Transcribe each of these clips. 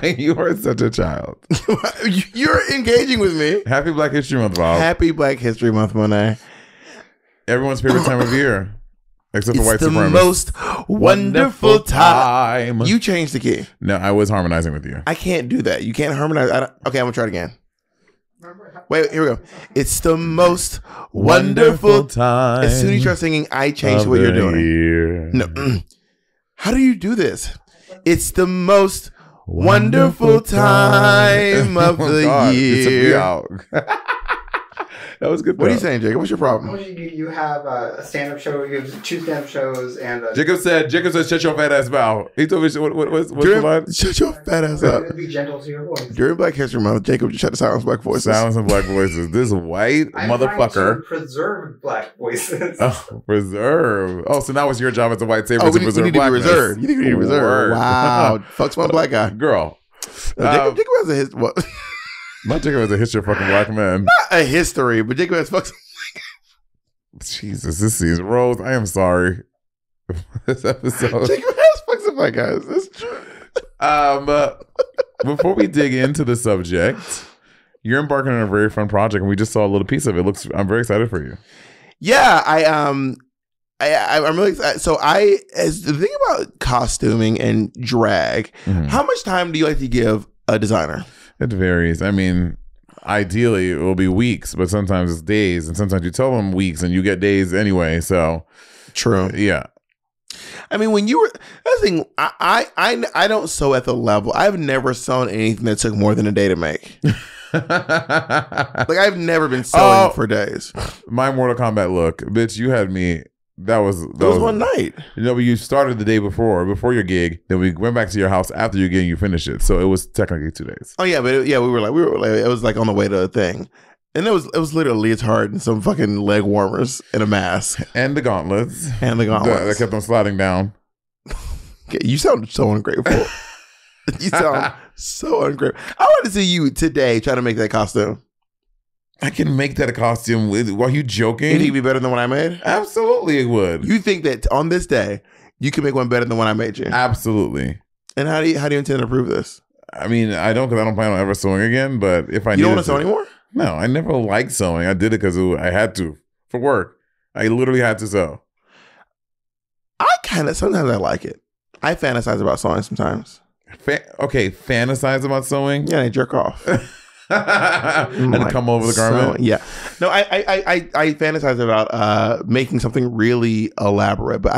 You are such a child. You're engaging with me. Happy Black History Month, Bob. Happy Black History Month, Monet. Everyone's favorite time of year. Except for white supremacists. It's the most wonderful time. You changed the key. No, I was harmonizing with you. I can't do that. You can't harmonize. Okay, I'm going to try it again. Wait, here we go. It's the most wonderful time. As soon as you start singing, I change what you're doing. Year. No. How do you do this? It's the most wonderful time of the year. That was good. What are you saying, Jacob? What's your problem? You have a stand-up show. You have 2 stand-up shows, and Jacob said, "Shut your fat ass mouth." He told me, "What's the line?" Shut your fat ass up. Be gentle to your voice. During Black History Month, Jacob just shut the silence black voices. Silence and black voices. This white motherfucker. Preserve black voices. Oh, preserve. Oh, so now it's your job as a white savior to preserve we need to be blackness. reserved. You think we need to be reserved? Wow. Fuck smart black guy. Girl. Jacob has a history. What? Not Jacob has a history of fucking black men. Not a history, but Jacob has fucking. Jesus, this season, Rose, I am sorry. This episode. Jacob has fucks some black guys. That's true. Before we dig into the subject, you're embarking on a very fun project, and we just saw a little piece of it. I'm very excited for you. Yeah, I'm really excited. So as the thing about costuming and drag, how much time do you like to give a designer? It varies. I mean, ideally it will be weeks, but sometimes it's days, and sometimes you tell them weeks and you get days anyway. So true. Yeah. I mean, when you were, that's the thing, I don't sew at the level. I've never sewn anything that took more than a day to make. Like, I've never been sewing for days. My Mortal Kombat look, bitch, you had me. That was one night. You know, but you started the day before your gig. Then we went back to your house after your gig and you finished it. So it was technically 2 days. Oh yeah, but we were like it was like on the way to a thing. And it was literally a leotard and some fucking leg warmers and a mask. And the gauntlets. That kept on sliding down. Okay, you sound so ungrateful. You sound so ungrateful. I want to see you today try to make that costume. I can make that a costume. Are you joking? You think it'd be better than what I made? Absolutely it would. You think that on this day, you can make one better than what I made you? Absolutely. And how do you intend to prove this? I mean, I don't, because I don't plan on ever sewing again, but if I You don't want to sew anymore? No, I never liked sewing. I did it because I had to for work. I literally had to sew. Sometimes I like it. I fantasize about sewing sometimes. Fantasize about sewing? Yeah, they jerk off. And come over the garment. Yeah, no, I fantasize about making something really elaborate, but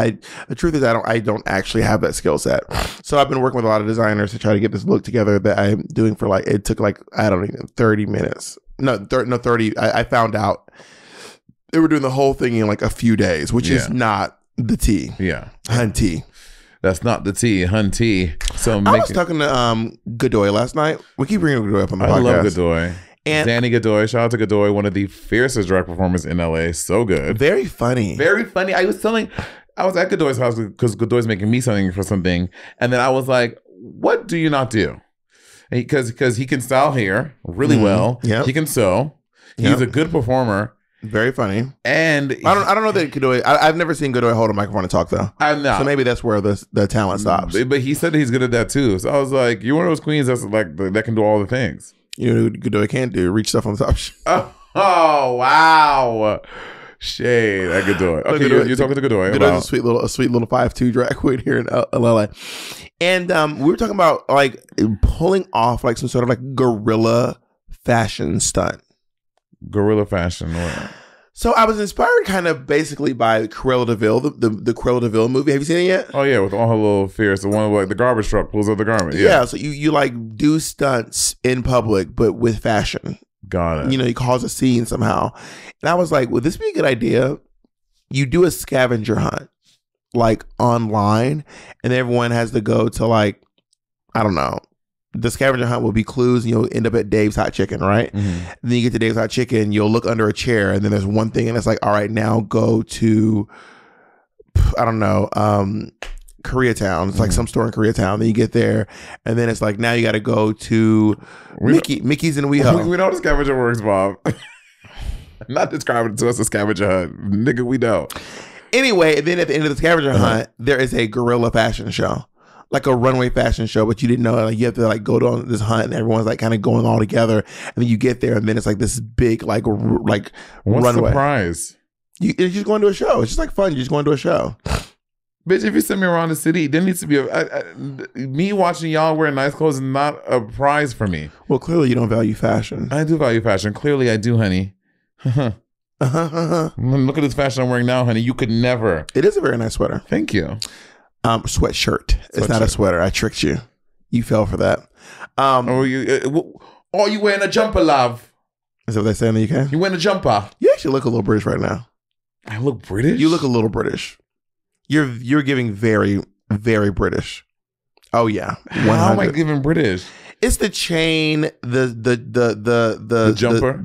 the truth is I don't actually have that skill set. So I've been working with a lot of designers to try to get this look together that I'm doing for it took I don't even 30 minutes. No, 30. I found out they were doing the whole thing in a few days, which is not the tea. Yeah, hunty. That's not the tea, hunty. So I was talking to Godoy last night. We keep bringing Godoy up on the podcast. I love Godoy. And Danny Godoy, shout out to Godoy, one of the fiercest drag performers in LA. So good. Very funny. Very funny. I was at Godoy's house because Godoy's making me something for something. And then I was like, what do you not do? Because he can style hair really well. Yep. He can sew. He's a good performer. Very funny. And I don't know that Godoy. I've never seen Godoy hold a microphone and talk though. I know. So maybe that's where the talent stops. But he said that he's good at that too. So I was like, you're one of those queens that can do all the things. You know what Godoy can't do? Reach stuff on the top. Oh wow. Shade at Godoy. Okay, you're talking to Godoy. Godoy's a sweet little 5'2" drag queen here in LA. And we were talking about pulling off some sort of guerrilla fashion stunt. Guerrilla fashion. So I was inspired kind of basically by Cruella de Vil, the Cruella de Vil movie. Have you seen it yet? Oh yeah, with all her little fears. The one where the garbage truck pulls up the garment. Yeah, so you do stunts in public, but with fashion. Got it. You cause a scene somehow. And I was like, would this be a good idea? You do a scavenger hunt, online, and everyone has to go to I don't know, the scavenger hunt will be clues, and you'll end up at Dave's Hot Chicken, right? Mm-hmm. And then you get to Dave's Hot Chicken, you'll look under a chair, and then there's one thing, and it's like, all right, now go to, I don't know, Koreatown. It's like some store in Koreatown. Then you get there, and then it's like, now you got to go to Mickey's and WeHo. We know how the scavenger works, Bob. I'm not describing it to us a scavenger hunt. Nigga, we know. Anyway, then at the end of the scavenger hunt, there is a gorilla fashion show. Like a runway fashion show, but you didn't know, like, you have to like go on this hunt and everyone's like kind of going all together, and then you get there and then it's like this big like What's runway. the prize? You're just going to a show. It's just like fun. You're just going to a show. Bitch, if you send me around the city, there needs to be me watching y'all wearing nice clothes is not a prize for me. Well, clearly you don't value fashion. I do value fashion. Clearly I do, honey. Look at this fashion I'm wearing now, honey. You could never. It is a very nice sweater. Thank you. Sweatshirt. It's not a sweater. I tricked you. You fell for that. You wearing a jumper, love? Is that what they say in the UK? You wearing a jumper? You actually look a little British right now. I look British? You look a little British. You're giving very, very British. Oh yeah. 100. How am I giving British? It's the chain, the jumper.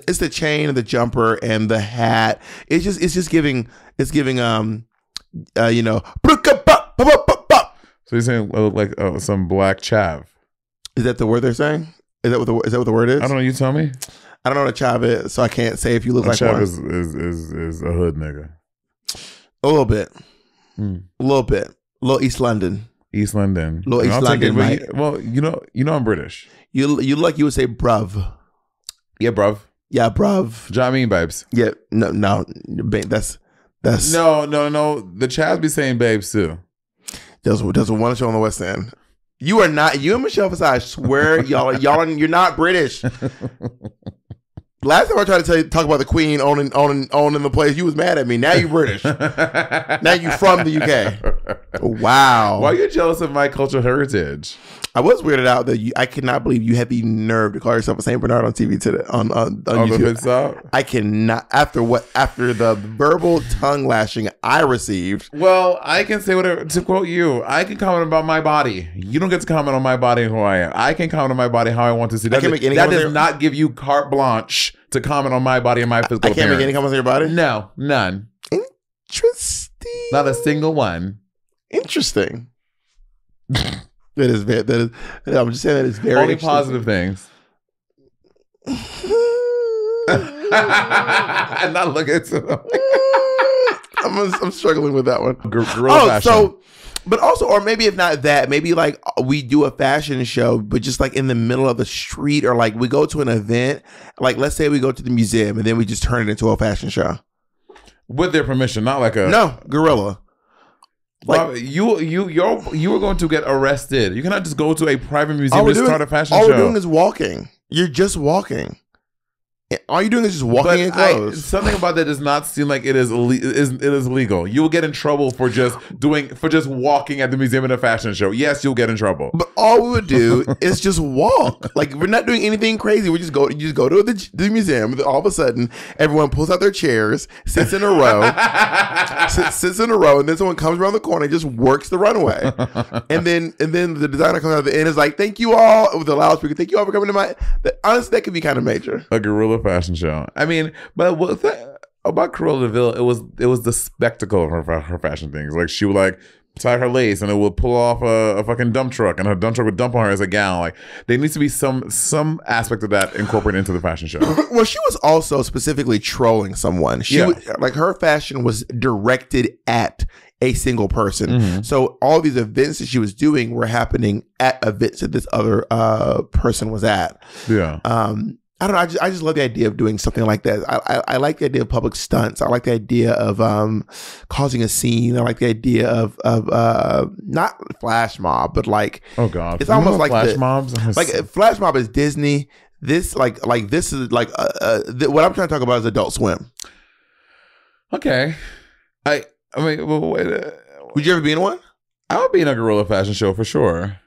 It's the chain and the jumper and the hat. It's just giving you know. So you're saying like some black chav? Is that the word they're saying? Is that what the word is? I don't know. You tell me. I don't know what a chav is, so I can't say if you look like chav one. is a hood nigga. A little bit. A little East London. East London. Little East London, right? Well, you know I'm British. You like you would say bruv. Yeah, bruv. Yeah, bruv. Do you know what I mean, babes? Yeah, no, that's no. The chavs be saying babes too. There's one show on the West End. You are not. You and Michelle Visage, I swear, you're not British. Last time I tried to talk about the Queen owning the place, you was mad at me. Now you British. Now you from the UK. Wow. Why are you jealous of my cultural heritage? I was weirded out that I could not believe you had the nerve to call yourself a Saint Bernard on TV today on YouTube. I cannot after the verbal tongue lashing I received. Well, I can say whatever. To quote you, I can comment about my body. You don't get to comment on my body and who I am. I can comment on my body how I want to see. That does not give you carte blanche to comment on my body and my physical appearance. I can't make any comments on your body? No, none. Interesting. Not a single one. Interesting. That is. I'm just saying that is very only positive things. I'm not looking at them. I'm struggling with that one. Gorilla fashion. But also, or maybe if not that, maybe like we do a fashion show, but just like in the middle of the street, or like we go to an event, like let's say we go to the museum and then we just turn it into a fashion show with their permission, not like gorilla. Like you were going to get arrested. You cannot just go to a private museum and start a fashion show. All we're doing is walking. You're just walking. All you're doing is just walking in clothes. Something about that does not seem like it is legal. You will get in trouble for just walking at the museum in a fashion show. Yes, you'll get in trouble. But all we would do is just walk. Like we're not doing anything crazy. You just go to the museum. All of a sudden, everyone pulls out their chairs, sits in a row, and then someone comes around the corner and just works the runway. and then the designer comes out at the end and is like, "Thank you all," with the loudspeaker. "Thank you all for coming to my." Honestly, that could be kind of major. A gorilla fashion show. I mean, but about Cruella de Vil, it was the spectacle of her fashion things. Like she would like tie her lace and it would pull off a fucking dump truck, and her dump truck would dump on her as a gown. Like there needs to be some aspect of that incorporated into the fashion show. Well, she was also specifically trolling someone. Like her fashion was directed at a single person. Mm-hmm. So all these events that she was doing were happening at events that this other person was at. Yeah. I don't know. I just love the idea of doing something like that. I like the idea of public stunts. I like the idea of causing a scene. I like the idea of not flash mob, but like, oh god, it's almost like flash mobs. Like flash mob is Disney. This this is like what I'm trying to talk about is Adult Swim. Okay, I mean, wait, would you ever be in one? I would be in a gorilla fashion show for sure.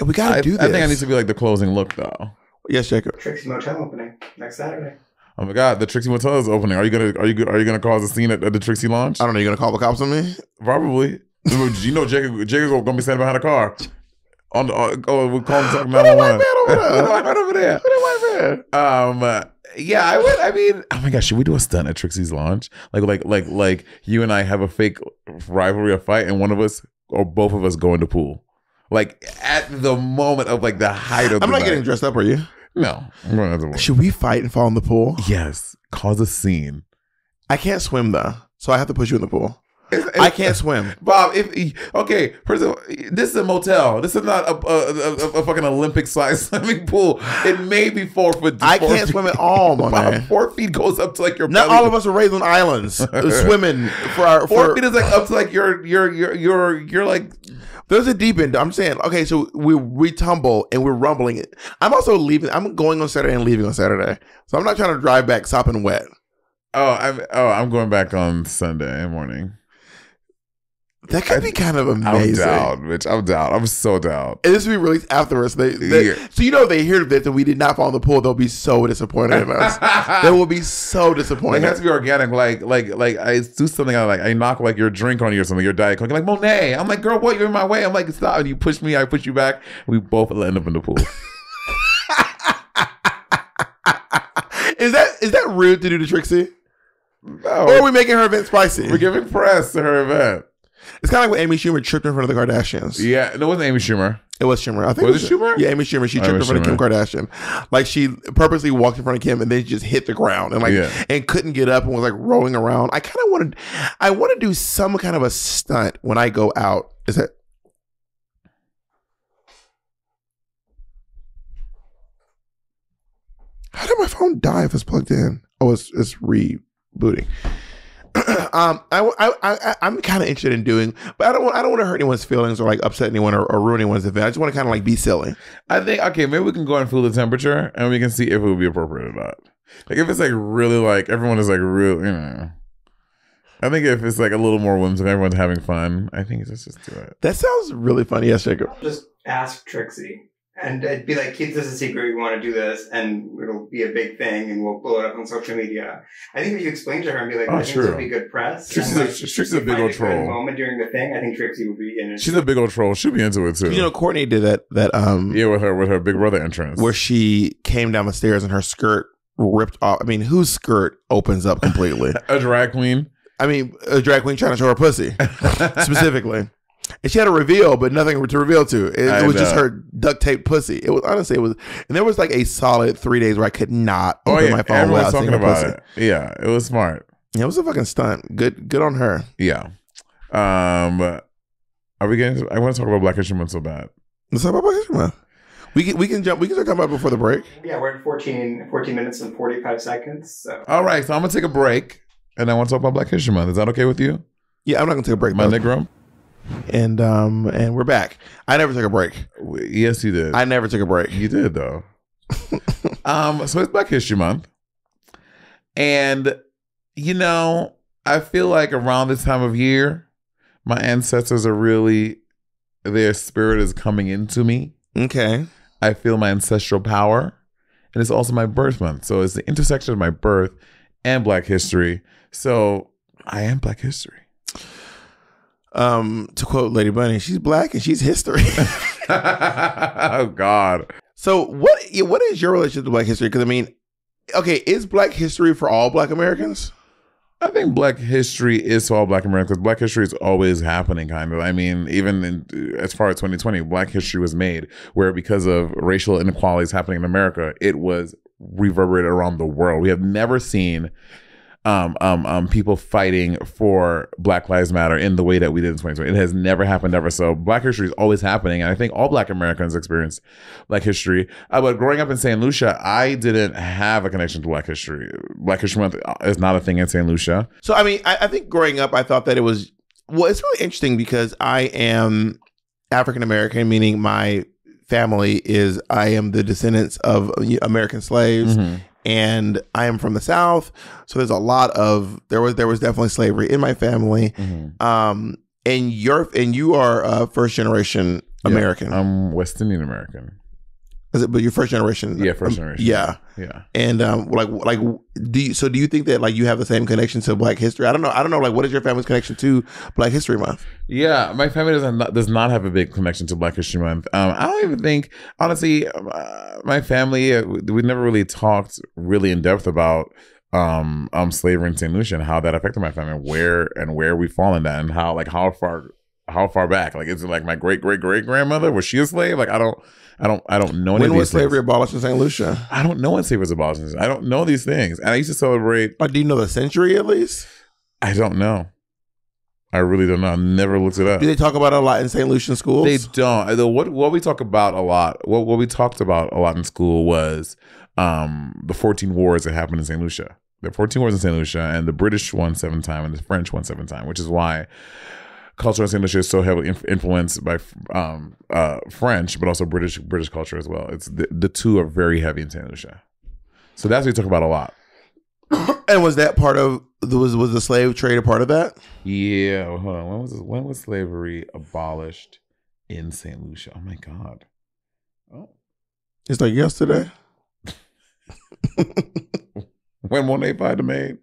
We gotta do this. I think I need to be like the closing look though. Yes, Jacob. Trixie Motel opening next Saturday. Oh my god, the Trixie Motel is opening. Are you gonna cause a scene at the Trixie launch? I don't know. You gonna call the cops on me? Probably. You know, Jacob gonna be standing behind a car. We're calling talking 911. Over there. Yeah, I would. I mean, oh my gosh, should we do a stunt at Trixie's launch? Like you and I have a fake rivalry, a fight, and one of us or both of us go in the pool. Like at the moment of like the height of. I'm not getting dressed up. Are you? No, I'm going to the pool. Should we fight and fall in the pool? Yes, cause a scene. I can't swim though, so I have to put you in the pool. I can't swim, Bob. Okay, first of all, this is a motel. This is not a fucking Olympic-sized swimming pool. It may be 4 foot. I can't swim at all, Bob. 4 feet goes up to like your. Not belly. all of us are raised on islands swimming for our 4 feet is like up to like you're like. There's a deep end. I'm saying, okay, so we tumble and we're rumbling it. I'm also leaving. I'm going on Saturday and leaving on Saturday, so I'm not trying to drive back sopping wet. I'm going back on Sunday morning. That could be kind of amazing. I'm down, bitch. I'm down. I'm so down. And this will be released afterwards. So they hear this and we did not fall in the pool. They'll be so disappointed in us. They will be so disappointed. It has to be organic. Like I do something. I knock like your drink on you or something. Your Diet Coke. You're like, Monet. I'm like, girl, what? You're in my way. I'm like, stop. And you push me. I push you back. We both end up in the pool. Is that rude to do to Trixie? No. Or are we making her event spicy? We're giving press to her event. It's kind of like when Amy Schumer tripped in front of the Kardashians. Yeah, no, it wasn't Amy Schumer. It was Schumer. I think was it Schumer? Yeah, Amy Schumer. She tripped in front of Kim Kardashian. Like she purposely walked in front of Kim and then just hit the ground and and couldn't get up and was like rolling around. I want to do some kind of a stunt when I go out. Is that? How did my phone die if it's plugged in? Oh, it's rebooting. I'm kind of interested in doing, but I don't want to hurt anyone's feelings or like upset anyone or ruin anyone's event. I just want to kind of like be silly. I think maybe we can go and feel the temperature and we can see if it would be appropriate or not. Like if it's like really like everyone is like real, I think if it's like a little more whimsical, everyone's having fun. I think let's just do it. That sounds really funny. Yes, Jacob. Just ask Trixie. And it'd be like, keep this a secret, we want to do this, and it'll be a big thing, and we'll blow it up on social media. I think if you explain to her and be like, I think this would be good press. Trixie's a big old troll. Moment during the thing, I think Trixie would be in it. She's a big old troll. She'll be into it too. You know, Courtney did that with her Big Brother entrance. Where she came down the stairs and her skirt ripped off. I mean, whose skirt opens up completely? A drag queen. I mean, a drag queen trying to show her pussy, specifically. And she had a reveal, but nothing to reveal to. It was just her duct tape pussy. It was honestly, and there was like a solid 3 days where I could not open my phone without seeing her pussy. Yeah, it was smart. Yeah, it was a fucking stunt. Good on her. Yeah. Are we getting? I want to talk about Black History Month so bad. Let's talk about Black History Month. We can start talking about it before the break. Yeah, we're at 14 minutes and 45 seconds. So. All right, so I'm gonna take a break, and I want to talk about Black History Month. Is that okay with you? Yeah, I'm not gonna take a break. My Negro. And we're back. I never took a break. Yes, you did. I never took a break. You did though. So it's Black History Month, and I feel like around this time of year, my ancestors are really, their spirit is coming into me. Okay. I feel my ancestral power, and it's also my birth month. So it's the intersection of my birth and Black history. So I am Black history. To quote Lady Bunny, she's black and she's history. Oh God. So what is your relationship to Black history? Because I mean, okay, is Black history for all Black Americans? I think Black history is for all Black Americans. Black history is always happening, kind of. I mean, even as far as 2020, Black history was made where because of racial inequalities happening in America, it was reverberated around the world. We have never seen people fighting for Black Lives Matter in the way that we did in 2020. It has never happened ever. So Black history is always happening. And I think all Black Americans experience Black history. But growing up in St. Lucia, I didn't have a connection to Black history. Black History Month is not a thing in St. Lucia. So, I mean, I think growing up, I thought that it was, well, it's really interesting because I am African American, meaning my family I am the descendants of American slaves. Mm-hmm. And I am from the South, so there's a lot of there was definitely slavery in my family. Mm-hmm. And you are first generation American. I'm West Indian American. Is it? But your first generation. Yeah, first generation. Yeah. And do you think that like you have the same connection to Black history? I don't know. Like, what is your family's connection to Black History Month? Yeah, my family does not have a big connection to Black History Month. I don't even think, honestly, my family, we never really talked really in depth about slavery in St. Lucia and how that affected my family, where we fall in that, and how far back. Like, is it like my great grandmother, was she a slave? Like, I don't know any When of these was slavery things. abolished in St. Lucia? I don't know when slavery was abolished. I don't know these things. And I used to celebrate. Like, do you know the century at least? I don't know. I really don't know. I never looked it up. Do they talk about it a lot in St. Lucian schools? They don't. What we talk about a lot, what we talked about a lot in school was the 14 wars that happened in St. Lucia. The 14 wars in St. Lucia, and the British won 7 times and the French won 7 times, which is why culture in St. Lucia is so heavily influenced by French, but also British culture as well. It's the two are very heavy in St. Lucia. So that's what we talk about a lot. And was that part of was the slave trade a part of that? Yeah. Hold on. When was slavery abolished in St. Lucia? Oh my God. Oh. It's like yesterday. When Monet by the maid.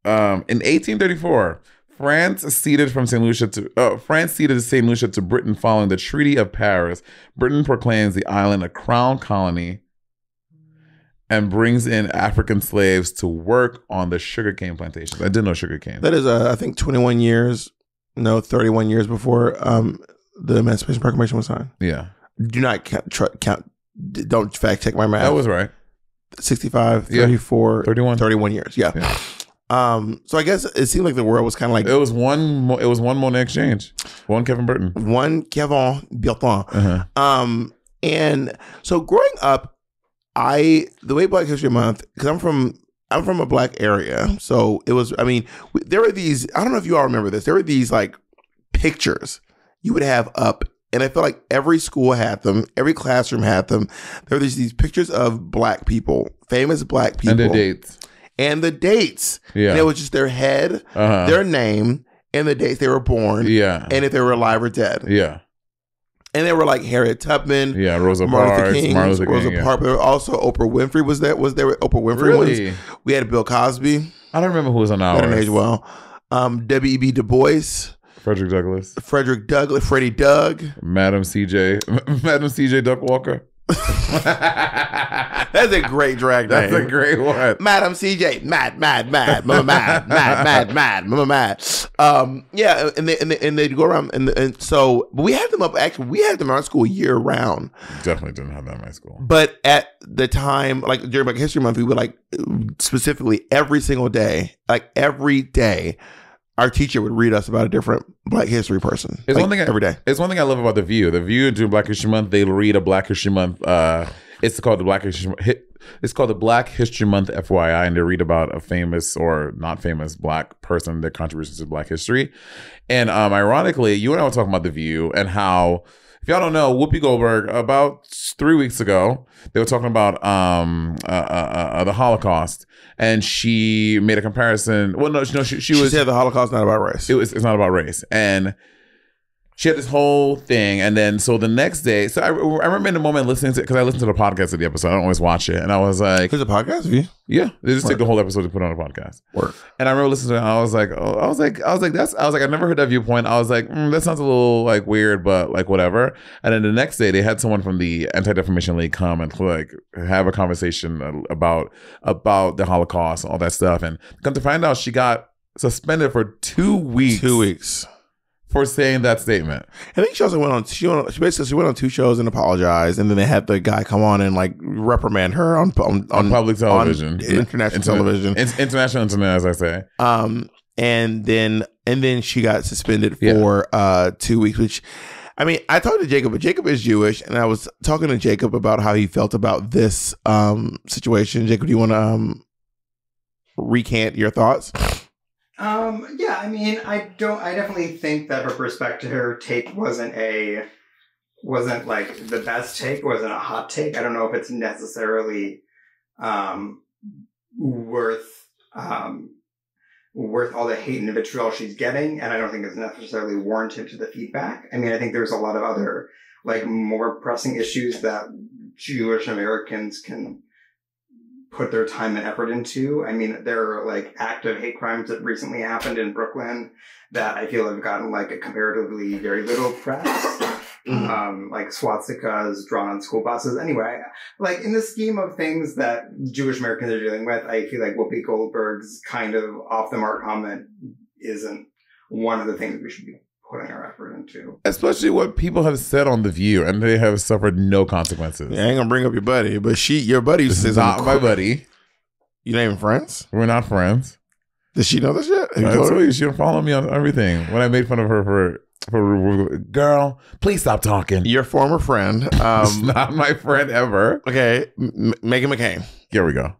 In 1834, France ceded St. Lucia to Britain following the Treaty of Paris. Britain proclaims the island a crown colony and brings in African slaves to work on the sugarcane plantations. I didn't know sugarcane. That is, I think, 31 years before the Emancipation Proclamation was signed. Yeah. Do not count. Don't fact check my math. That was right. 65, 34, 31 years. Yeah. So I guess it seemed like the world was kind of like it was one Monet exchange, one Kevin Burton, one Kevin Burton. And so growing up, the way Black History Month, because I'm from a Black area, so it was. I mean, there were these. I don't know if you all remember this. There were these like pictures you would have up. And I feel like every school had them. Every classroom had them. There were these pictures of Black people, famous Black people. And the dates. Yeah. And it was just their head, their name, and the dates they were born. Yeah. And if they were alive or dead. Yeah. And they were like Harriet Tubman. Yeah, Rosa Parks. Rosa Parks. There were also Oprah Winfrey was there. Oprah Winfrey really? We had Bill Cosby. I don't remember who was on ours. That age well. W.E.B. Du Bois. Frederick Douglass, Freddie Doug, Madam CJ Duckwalker. That's a great drag name. That's a great one. Madam CJ, mad, mama mad. Yeah, and they'd go around and so, but we had them up. Actually, we had them in our school year round. Definitely didn't have that in my school. But at the time, like during Black History Month, we would like specifically every single day, like every day. Our teacher would read us about a different Black history person. It's one thing every day. It's one thing I love about The View. The View during Black History Month, they read a Black History Month. It's called the Black History Month FYI, and they read about a famous or not famous Black person, their contributions to Black history. And ironically, you and I were talking about The View and how, if y'all don't know, Whoopi Goldberg, about 3 weeks ago, they were talking about the Holocaust, and she made a comparison. Well, no, she said the Holocaust is not about race. It's not about race, and she had this whole thing, and then so the next day, so I remember in the moment listening to, because I listened to the podcast of the episode. I don't always watch it, and I was like, "There's a podcast of you?" Yeah, they just take the whole episode to put on a podcast. And I remember listening to it, and I was like, I never heard that viewpoint. I was like, that sounds a little like weird, but like whatever. And then the next day, they had someone from the Anti-Defamation League come and like have a conversation about the Holocaust and all that stuff. And come to find out, she got suspended for 2 weeks. 2 weeks. For saying that statement. I think she also went on 2 shows and apologized, and then they had the guy come on and like reprimand her on public television, international television, international internet, as I say. And then she got suspended for 2 weeks. Which, I mean, I talked to Jacob, but Jacob is Jewish, and I was talking to Jacob about how he felt about this situation. Jacob, do you want to recant your thoughts? Yeah, I mean, I definitely think that her take wasn't like the best take, wasn't a hot take. I don't know if it's necessarily, worth all the hate and vitriol she's getting. And I don't think it's necessarily warranted to the feedback. I mean, I think there's a lot of other like more pressing issues that Jewish Americans can put their time and effort into. I mean, there are like active hate crimes that recently happened in Brooklyn that I feel have gotten like a comparatively very little press. Like swastikas drawn on school buses. Anyway, like in the scheme of things that Jewish Americans are dealing with, I feel like Whoopi Goldberg's kind of off the mark comment isn't one of the things we should be putting our effort into. Especially what people have said on The View, and they have suffered no consequences. Yeah, I ain't gonna bring up your buddy, but your buddy used to say not my buddy. You not even friends? We're not friends. Does she know this shit? I told you she don't follow me on everything. When I made fun of her for girl, please stop talking. Your former friend. It's not my friend ever. Okay, Megan McCain. Here we go.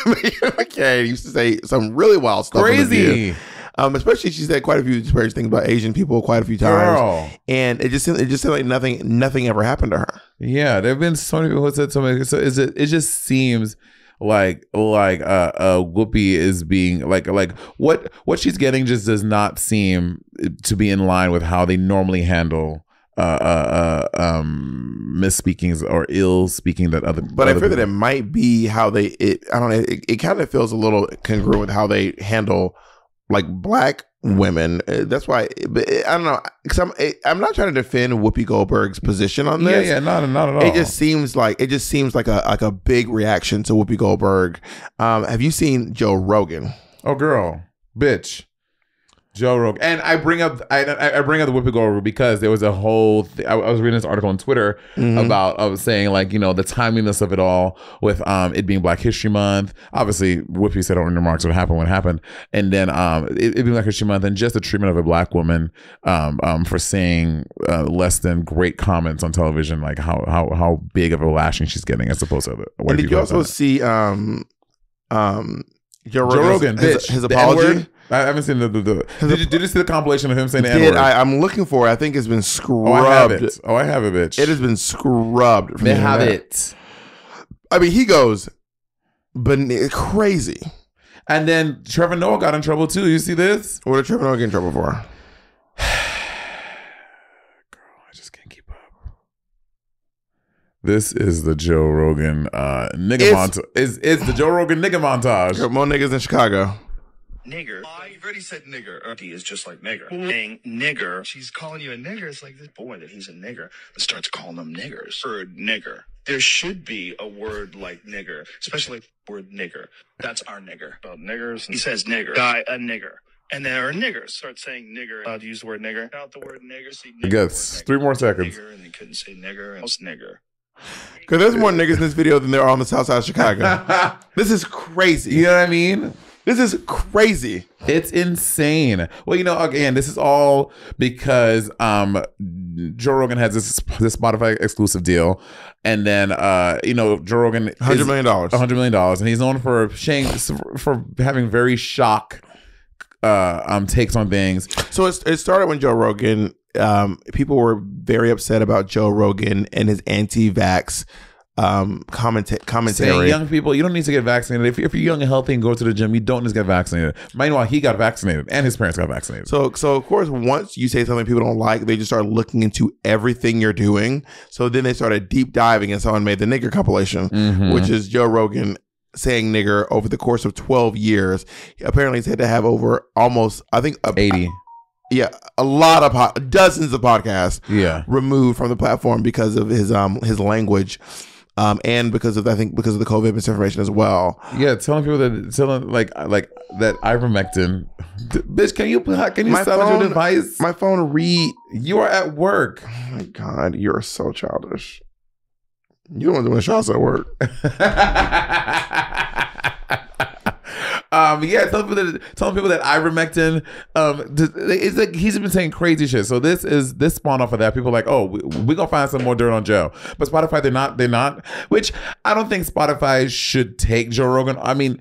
Megan McCain used to say some really wild stuff. Crazy. Especially she said quite a few disparaging things about Asian people quite a few times. Girl. And it just seemed like nothing ever happened to her. Yeah, there have been so many people who said so many. So it just seems like Whoopi is being like what she's getting just does not seem to be in line with how they normally handle misspeakings or ill speaking that other. But I fear that it might be how I don't know. It kind of feels a little congruent with how they handle like black women. That's why. But I don't know. Because I'm not trying to defend Whoopi Goldberg's position on this. Yeah, not at all. It just seems like a big reaction to Whoopi Goldberg. Have you seen Joe Rogan? Oh, girl, bitch. Joe Rogan. And I bring up the Whoopi Goldberg because there was a whole I was reading this article on Twitter about saying like, you know, the timeliness of it all with it being Black History Month. Obviously, Whoopi said on remarks what happened. And then it being Black History Month and just the treatment of a black woman for saying less than great comments on television, like how big of a lashing she's getting as opposed to other white and did you also see Joe Rogan his apology? I haven't seen the did you see the compilation of him saying the N-word? I'm looking for it. I think it's been scrubbed. Oh, I have it, bitch. It has been scrubbed. They have it. I mean, he goes, but it's crazy. And then Trevor Noah got in trouble too. You see this? What did Trevor Noah get in trouble for? Girl, I just can't keep up. This is the Joe Rogan nigga montage. It's the Joe Rogan nigga montage. More niggas in Chicago. Nigger. You've already said nigger. He is just like nigger. Saying nigger. She's calling you a nigger. It's like this boy that he's a nigger that starts calling them niggers. Word nigger. There should be a word like nigger, especially word nigger. That's our nigger. About niggers. He says nigger. Guy, a nigger. And then our niggers start saying nigger. Allowed to use the word nigger. Out the word nigger. See nigger. I guess 3 more seconds. Nigger, and they couldn't say nigger. And it's nigger. Because there's more niggas in this video than there are on the south side of Chicago. This is crazy. You know what I mean? This is crazy. It's insane. Well, you know, again, this is all because Joe Rogan has this Spotify exclusive deal, and then you know, Joe Rogan $100 million, $100 million, and he's known for having very shock takes on things. So it started when Joe Rogan. People were very upset about Joe Rogan and his anti-vax commentary. Saying young people, you don't need to get vaccinated. If you're young and healthy and go to the gym, you don't need to get vaccinated. Meanwhile, he got vaccinated and his parents got vaccinated. So of course, once you say something people don't like, they just start looking into everything you're doing. So then they started deep diving, and someone made the nigger compilation, which is Joe Rogan saying nigger over the course of 12 years. Apparently, he's had to have over almost, I think, 80. Yeah, a lot of dozens of podcasts removed from the platform because of his language. And because of the COVID misinformation as well. Yeah, telling people that that ivermectin. Bitch, can you silence your device? My phone You are at work. Oh my God, you're so childish. You don't want to do shots at work. Telling people that ivermectin, it's like he's been saying crazy shit. So this spawned off of that. People are like, oh, we're gonna find some more dirt on Joe. But Spotify, they're not. Which I don't think Spotify should take Joe Rogan. I mean,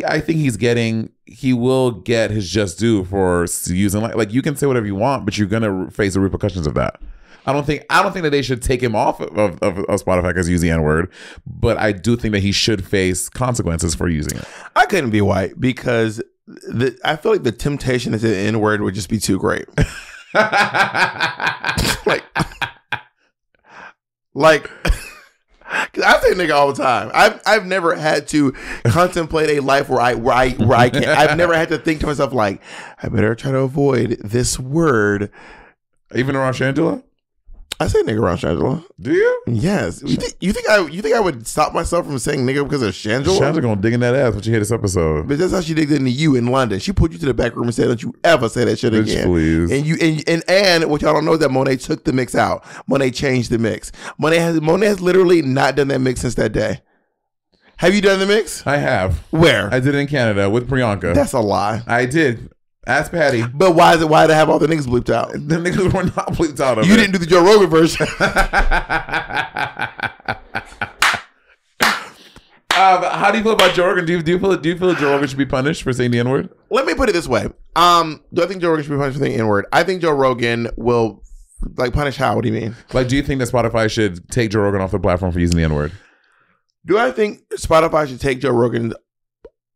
I think he will get his just due for using like you can say whatever you want, but you're gonna face the repercussions of that. I don't think that they should take him off of Spotify because he's using the N-word, but I do think that he should face consequences for using it. I couldn't be white because I feel like the temptation to say the N-word would just be too great. Like, Like, 'cause I say nigga all the time. I've never had to contemplate a life where I can. I've never had to think to myself like, I better try to avoid this word. Even around Shangela? I say nigga around Shangela. Do you? Yes. You think I would stop myself from saying nigga because of Shangela? Shangela gonna dig in that ass when she hit this episode. But that's how she digged into you in London. She put you to the back room and said, "Don't you ever say that shit Bitch, again." please. And what y'all don't know is that Monét took the mix out. Monét changed the mix. Monét has literally not done that mix since that day. Have you done the mix? I have. Where? I did it in Canada with Priyanka. That's a lie. I did. Ask Patty. But why did I have all the niggas bleeped out? The niggas were not bleeped out of You it. didn't do the Joe Rogan version. How do you feel about Joe Rogan? Do you feel Joe Rogan should be punished for saying the N-word? Let me put it this way. Do I think Joe Rogan should be punished for saying the N-word? I think Joe Rogan will punish how? What do you mean? Like, do you think that Spotify should take Joe Rogan off the platform for using the N-word? Do I think Spotify should take Joe Rogan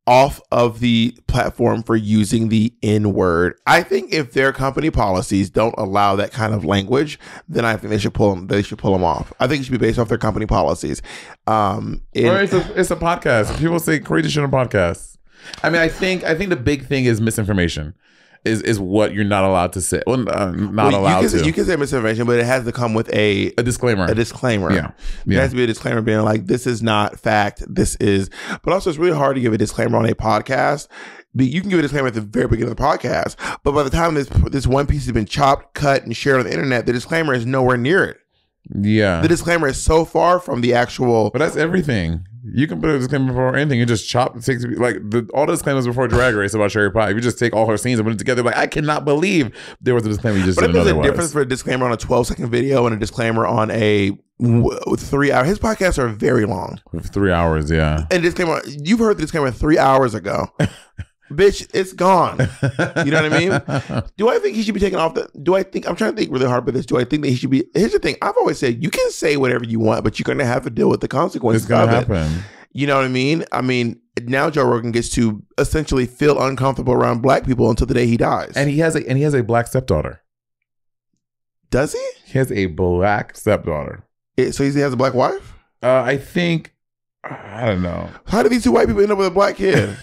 off of the platform for using the N-word? I think if their company policies don't allow that kind of language, then I think they should pull them off. I think it should be based off their company policies. It's a podcast. People say crazy shit on podcasts. I mean, I think the big thing is misinformation. Is what you're not allowed to say. Well, allowed to. You can say misinformation, but it has to come with a disclaimer. A disclaimer. Yeah. There has to be a disclaimer being like, this is not fact. This is. But also, it's really hard to give a disclaimer on a podcast. But you can give a disclaimer at the very beginning of the podcast. But by the time this one piece has been chopped, cut, and shared on the internet, the disclaimer is nowhere near it. Yeah. The disclaimer is so far from the actual. But that's everything. You can put a disclaimer before anything. You just chop. It takes all the disclaimers before Drag Race about Sherry Pie. If you just take all her scenes and put it together, like, I cannot believe there was a disclaimer. You just but didn't know there was. There's a difference for a disclaimer on a 12-second video and a disclaimer on a 3 hour. His podcasts are very long. 3 hours, yeah. And disclaimer, you've heard the disclaimer 3 hours ago. Bitch, it's gone. You know what I mean? Do I think he should be taken off I'm trying to think really hard about this. Do I think that he should be? Here's the thing. I've always said you can say whatever you want, but you're going to have to deal with the consequences. It's going to happen. You know what I mean? I mean, now Joe Rogan gets to essentially feel uncomfortable around black people until the day he dies. And he has a black stepdaughter. Does he? He has a black stepdaughter. So he has a black wife? I think, I don't know. How did these two white people end up with a black kid?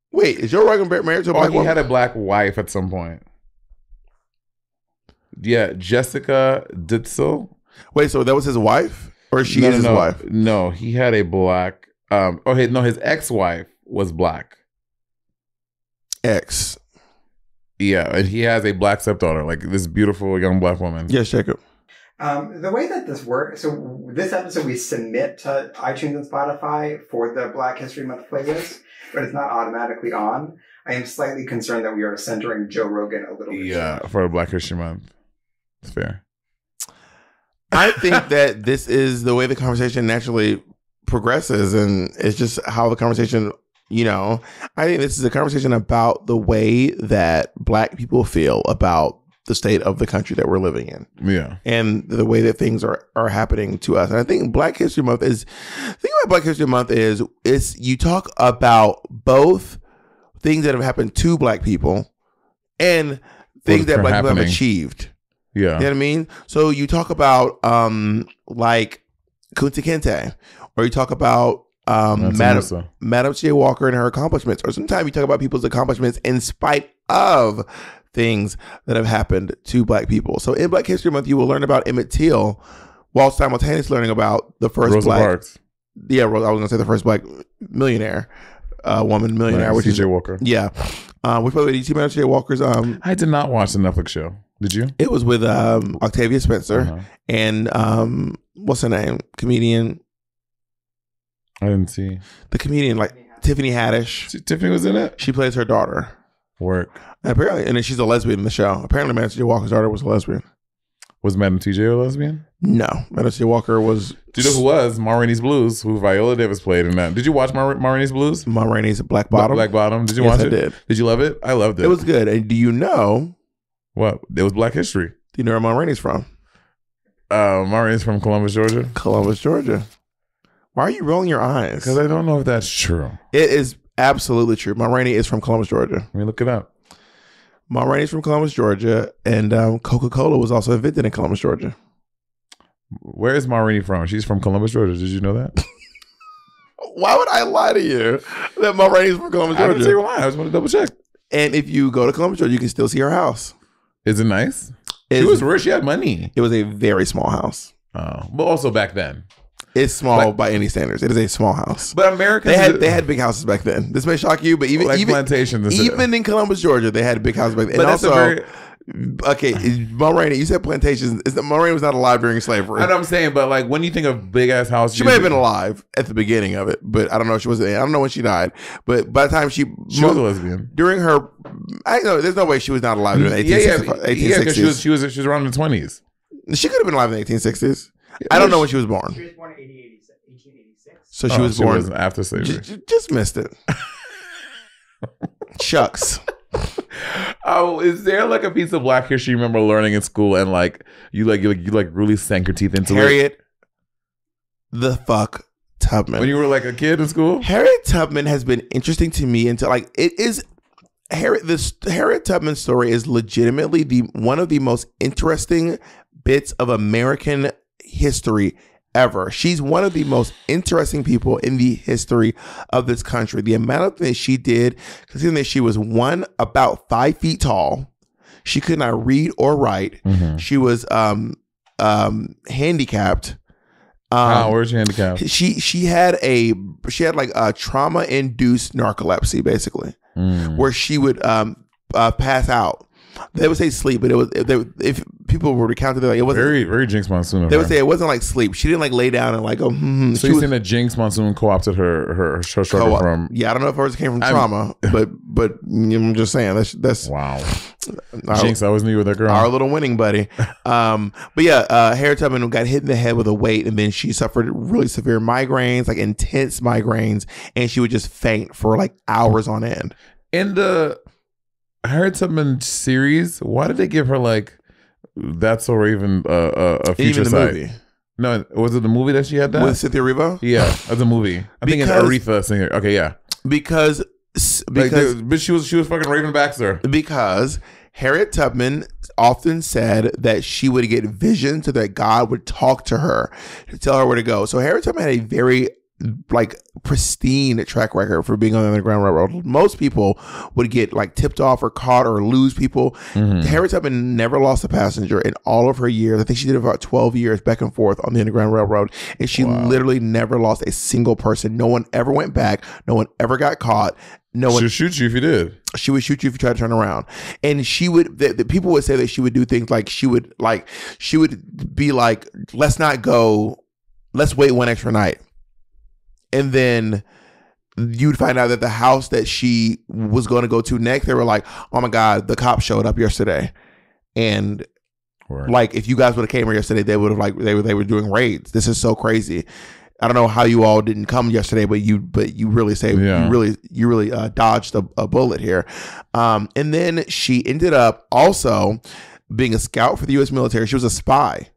Wait, is Joe Rogan married to a black woman? He had a black wife at some point. Yeah, Jessica Ditzel. Wait, so that was his wife? Or is his wife? No, he had a black... his ex-wife was black. Ex. Yeah, and he has a black stepdaughter, like this beautiful young black woman. Yes, Jacob. The way that this works, so this episode we submit to iTunes and Spotify for the Black History Month playlist, but it's not automatically on. I am slightly concerned that we are centering Joe Rogan a little bit. Yeah, for Black History Month. It's fair. I think that this is the way the conversation naturally progresses, and it's just how the conversation, I think this is a conversation about the way that black people feel about the state of the country that we're living in. Yeah. And the way that things are happening to us. And I think Black History Month the thing about Black History Month is you talk about both things that have happened to black people and things that black people have achieved. Yeah. You know what I mean? So you talk about like Kunta Kinte, or you talk about Madam J. Walker and her accomplishments, or sometimes you talk about people's accomplishments in spite of things that have happened to black people. So in Black History Month, you will learn about Emmett Till while simultaneously learning about the first Rosa Parks. Yeah, I was going to say the first black millionaire, woman millionaire. Which is J. Walker. Yeah. Which, by the way, did you see Madam J. Walker's? I did not watch the Netflix show. Did you? It was with Octavia Spencer and what's her name? Comedian. I didn't see. The comedian, like Tiffany Haddish. Tiffany was in it? She plays her daughter. Work. Apparently, and then she's a lesbian in the show. Apparently, Madam J. Walker's daughter was a lesbian. Was Madam TJ a lesbian? No. Madam J. Walker was... Do you know who was? Ma Rainey's Blues, who Viola Davis played in that. Did you watch Ma Rainey's Blues? Ma Rainey's Black Bottom. Black Bottom. Did you watch it? I did. Did you love it? I loved it. It was good. And do you know... What? It was Black History. Do you know where Ma Rainey's from? Ma Rainey's from Columbus, Georgia. Columbus, Georgia. Why are you rolling your eyes? Because I don't know if that's true. It is absolutely true. Ma Rainey is from Columbus, Georgia. Let me look it up. Ma Rainey's from Columbus, Georgia, and Coca-Cola was also invented in Columbus, Georgia. Where is Ma Rainey from? She's from Columbus, Georgia. Did you know that? Why would I lie to you that Ma Rainey's from Columbus, I didn't say Georgia? you were lying. I just want to double check. And if you go to Columbus, Georgia, you can still see her house. Is it nice? She It's- was rich. She had money. It was a very small house. Oh, but also back then. It's small by any standards. It is a small house. But Americans, They had big houses back then. This may shock you, but even like plantations. And stuff. even in Columbus, Georgia, they had big houses back then. But And that's also, okay, Ma Rainey, you said plantations. Ma Rainey was not alive during slavery. I know what I'm saying, but like when you think of big ass houses, She may have been alive at the beginning of it, but I don't know if she was. I don't know when she died. But by the time she was a lesbian during her, I know there's no way she was not alive during the 1860s. because she was around in the 20s. She could have been alive in the 1860s. I don't know when she was born. She was born in 1886. So she was born after slavery. Just missed it. Shucks. Oh, is there like a piece of Black history you remember learning in school and like you really sank your teeth into Harriet the fuck Tubman. when you were like a kid in school? Harriet Tubman has been interesting to me until like it is. This Harriet Tubman story is legitimately one of the most interesting bits of American history ever. She's one of the most interesting people in the history of this country. The amount of things she did, considering that she was about 5 feet tall, she could not read or write. Mm-hmm. She was handicapped. Where's your handicap? She had like a trauma induced narcolepsy, basically, where she would pass out. They would say sleep, but if people were recounted, it wasn't very Jinx Monsoon. They would say it wasn't like sleep. She didn't like lay down and like go. So you're saying that Jinx Monsoon co-opted her struggle from? Yeah, I don't know if hers came from trauma, but I'm just saying that's wow. Jinx, I always knew you were that girl. Our little winning buddy. But yeah, Harriet Tubman got hit in the head with a weight, and then she suffered really severe migraines, like intense migraines, and she would just faint for like hours on end. In the Harriet Tubman series, why did they give her like That's or even a future even the sight? movie. No, was it the movie that she had that With Cynthia Erivo? Yeah, as a movie. I think it's Aretha singer. Okay, yeah. Because but she was fucking Raven Baxter. Because Harriet Tubman often said that she would get visions, so that God would talk to her to tell her where to go. So Harriet Tubman had a very like pristine track record for being on the Underground Railroad. Most people would get like tipped off or caught or lose people. Harriet Tubman never lost a passenger in all of her years. I think she did about 12 years back and forth on the Underground Railroad, and she literally never lost a single person. No one ever went back. No one ever got caught. No one. She'll shoot you if you did. She would shoot you if you tried to turn around. And she would, the people would say that she would do things like she would be like, let's not go, let's wait one extra night. And then you'd find out that the house that she was going to go to next, they were like, oh my God, the cops showed up yesterday. And like, if you guys would have came here yesterday, they would have like, they were doing raids. This is so crazy. I don't know how you all didn't come yesterday, but you really saved, you really dodged a bullet here. And then she ended up also being a scout for the U.S. military. She was a spy.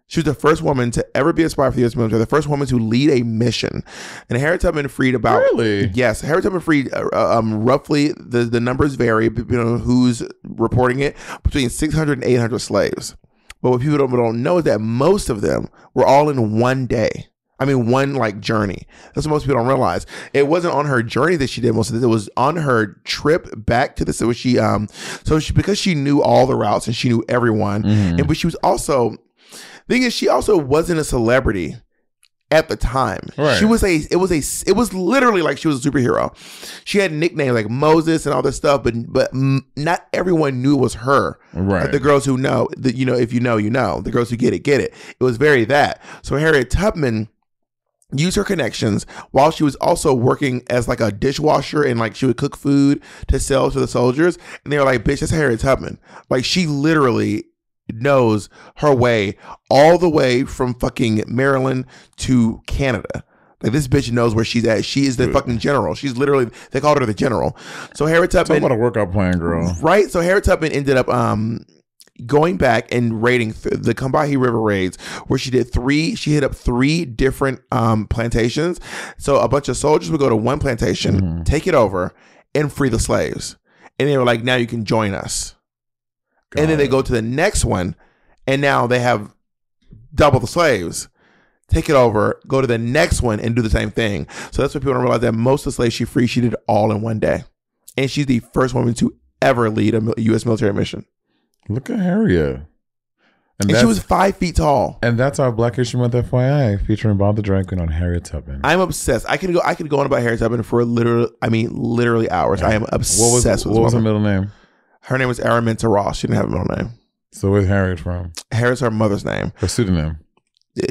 She was the first woman to ever be a spy for the U.S. military, the first woman to lead a mission. And Harriet Tubman freed about... Really? Yes. Harriet Tubman freed roughly, the numbers vary, you know, who's reporting it, between 600 and 800 slaves. But what people don't know is that most of them were all in one day. I mean, one like journey. That's what most people don't realize. It wasn't on her journey that she did most of this. It was on her trip back to the city. Because she knew all the routes and she knew everyone. But she was also... Thing is, she also wasn't a celebrity at the time. Right. It was literally like she was a superhero. She had nicknames like Moses and all this stuff, but not everyone knew it was her. Right. Like the girls who know, if you know, you know. The girls who get it, get it. It was very that. So Harriet Tubman used her connections while she was also working as like a dishwasher, and like she would cook food to sell to the soldiers. And they were like, bitch, that's Harriet Tubman. Like she literally knows her way all the way from fucking Maryland to Canada. Like this bitch knows where she's at. She is the fucking general. She's literally, they called her the general. So Harriet Tubman, talk about a workout plan, girl. Right. So Harriet Tubman ended up going back and raiding the Combahee River raids, where she hit up 3 different plantations. So a bunch of soldiers would go to one plantation, take it over, and free the slaves. And they were like, now you can join us. And then they go to the next one, and now they have double the slaves. Take it over, go to the next one, and do the same thing. So that's what people don't realize, that most of the slaves she freed, she did all in one day. And she's the first woman to ever lead a U.S. military mission. Look at Harriet. And she was 5 feet tall. And that's our Black History Month FYI, featuring Bob the Drag Queen on Harriet Tubman. I'm obsessed. I could go on about Harriet Tubman for literally hours. I am obsessed with what was her middle name? Her name was Araminta Ross. She didn't have a middle name. So where's Harriet from? Harriet's her mother's name. Her pseudonym.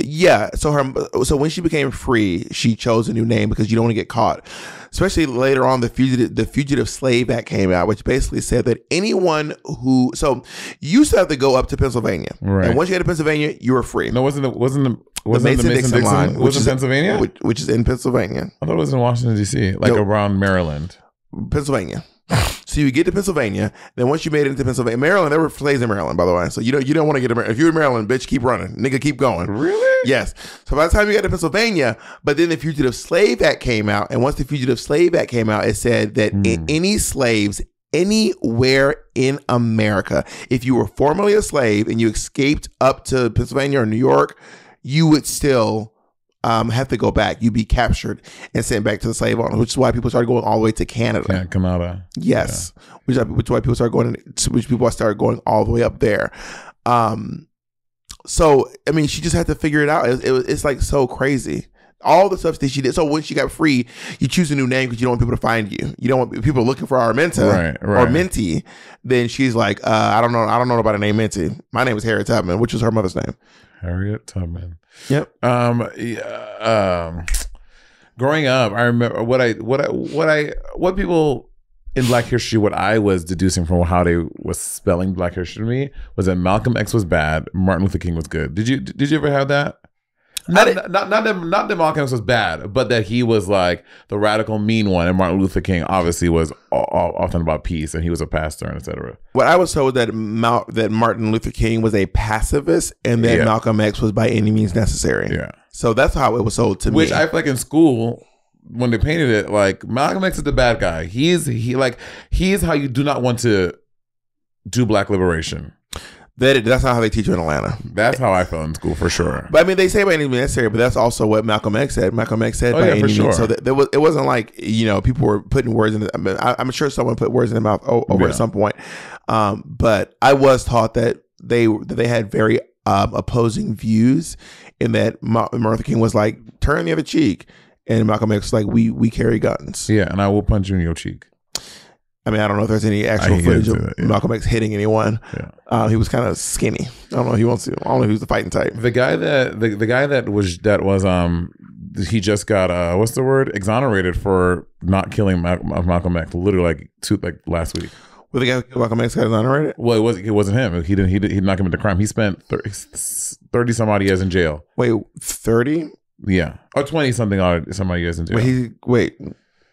Yeah. So when she became free, she chose a new name because you don't want to get caught. Especially later on, the Fugitive Slave Act came out, which basically said that anyone who you used to have to go up to Pennsylvania, right? And once you get to Pennsylvania, you were free. No, wasn't the Mason-Dixon line, which is in Pennsylvania? Which is in Pennsylvania. I thought it was in Washington D.C., around Maryland, Pennsylvania. So you get to Pennsylvania, then once you made it into Pennsylvania, Maryland, there were slaves in Maryland, by the way. So you don't want to get to Maryland. If you're in Maryland, bitch, keep running. Nigga, keep going. Really? Yes. So by the time you got to Pennsylvania, but then the Fugitive Slave Act came out. And once the Fugitive Slave Act came out, it said that any slaves anywhere in America, if you were formerly a slave and you escaped up to Pennsylvania or New York, you would still have to go back. You'd be captured and sent back to the slave owners, which is why people started going all the way to Canada. Canada. Yes. Yeah. Which is why people started going all the way up there. So, I mean, she just had to figure it out. It's like so crazy. All the stuff that she did. So when she got free, you choose a new name because you don't want people to find you. You don't want people looking for Araminta or Minty. Then she's like, I don't know about a name Minty. My name is Harriet Tubman, which is her mother's name. Harriet Tubman. Yep. Growing up, I remember what people in Black History, what I was deducing from how they was spelling Black History to me was that Malcolm X was bad, Martin Luther King was good. Did you ever have that? Not that Malcolm X was bad, but that he was like the radical mean one, and Martin Luther King obviously was often about peace, and he was a pastor, and etc. What I was told that Martin Luther King was a pacifist, and that Malcolm X was by any means necessary. Yeah. So that's how it was sold to me. Which I feel like in school, when they painted it, like Malcolm X is the bad guy. He's how you do not want to do Black liberation. That's not how they teach you in Atlanta. That's how I felt in school, for sure. But I mean, they say by any means necessary, but that's also what Malcolm X said. Malcolm X said by any means. Sure. So it wasn't like, people were putting words in. I'm sure someone put words in their mouth over at some point. But I was taught that they had very opposing views, in that Martin Luther King was like, turn the other cheek, and Malcolm X was like, we carry guns. Yeah, and I will punch you in your cheek. I mean, I don't know if there's any actual footage of Malcolm X hitting anyone. Yeah. He was kind of skinny. I don't know if he wants to. I don't know if he was the fighting type. The guy that was he just got what's the word, exonerated for not killing Malcolm X literally last week. Well, the guy who killed Malcolm X got exonerated? Well, it wasn't him. He did not commit the crime. He spent 30 some odd years in jail. Wait, 30? Yeah, or 20 something odd some odd years in jail. Wait.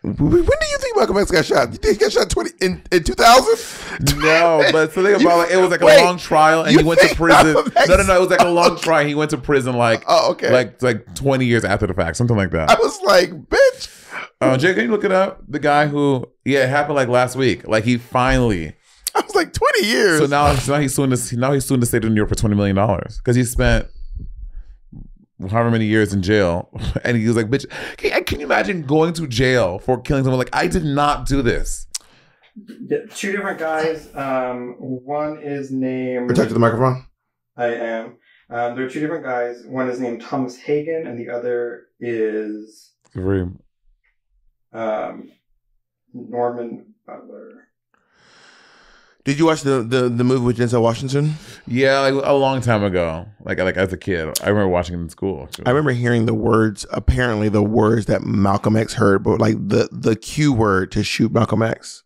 When do you think Malcolm X got shot? You think he got shot in 2000? No, but so think about it was like a long trial, and he went to prison. No, it was like a long trial. He went to prison like 20 years after the fact, something like that. I was like, bitch. Jay, can you look it up? The guy who, it happened like last week. Like he finally. I was like 20 years. So now he's suing the state of New York for $20 million because he spent however many years in jail, and he was like, bitch, can you imagine going to jail for killing someone? Like, I did not do this. Yeah, two different guys. One is named... Protect the microphone. I am. There are two different guys. One is named Thomas Hagen, and the other is... Norman Butler. Did you watch the movie with Denzel Washington? Yeah, like a long time ago. Like as a kid, I remember watching it in school. Actually. I remember hearing the words. Apparently, the words that Malcolm X heard, but like the cue word to shoot Malcolm X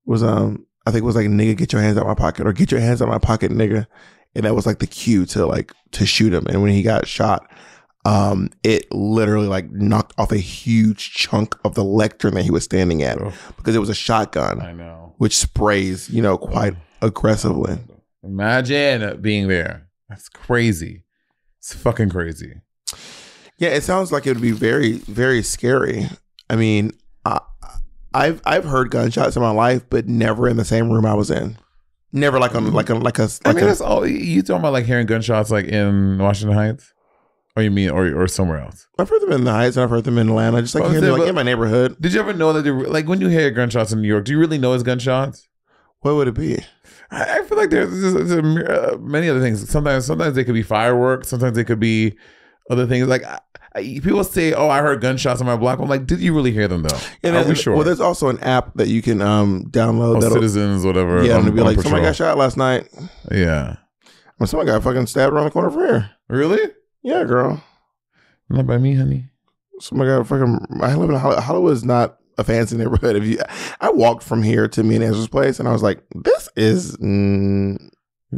was I think it was like, nigga, get your hands out my pocket, or get your hands out my pocket, nigga, and that was like the cue to shoot him. And when he got shot, it literally like knocked off a huge chunk of the lectern that he was standing at, because it was a shotgun. I know. Which sprays, quite aggressively. Imagine being there. That's crazy. It's fucking crazy. Yeah, it sounds like it would be very, very scary. I mean, I've heard gunshots in my life, but never in the same room I was in. Never like on like a. I mean, that's all you talking about, like hearing gunshots like in Washington Heights, or you mean or somewhere else? I've heard them in the Heights and I've heard them in Atlanta. Just like hearing them like in my neighborhood. Did you ever know that like when you hear gunshots in New York, do you really know it's gunshots? What would it be? I feel like there's many other things. Sometimes they could be fireworks. Sometimes they could be other things. Like people say, "Oh, I heard gunshots on my block." I'm like, did you really hear them though? And Are we sure? Well, there's also an app that you can download. Oh, Citizens, whatever. Yeah, and it'll be like, somebody got shot last night. Yeah. Or somebody got fucking stabbed around the corner from here. Really? Yeah, girl. Not by me, honey. Somebody got fucking. I live in Hollywood. Is not a fancy neighborhood. I walked from here to me and Angela's place, and I was like, "This is Ooh,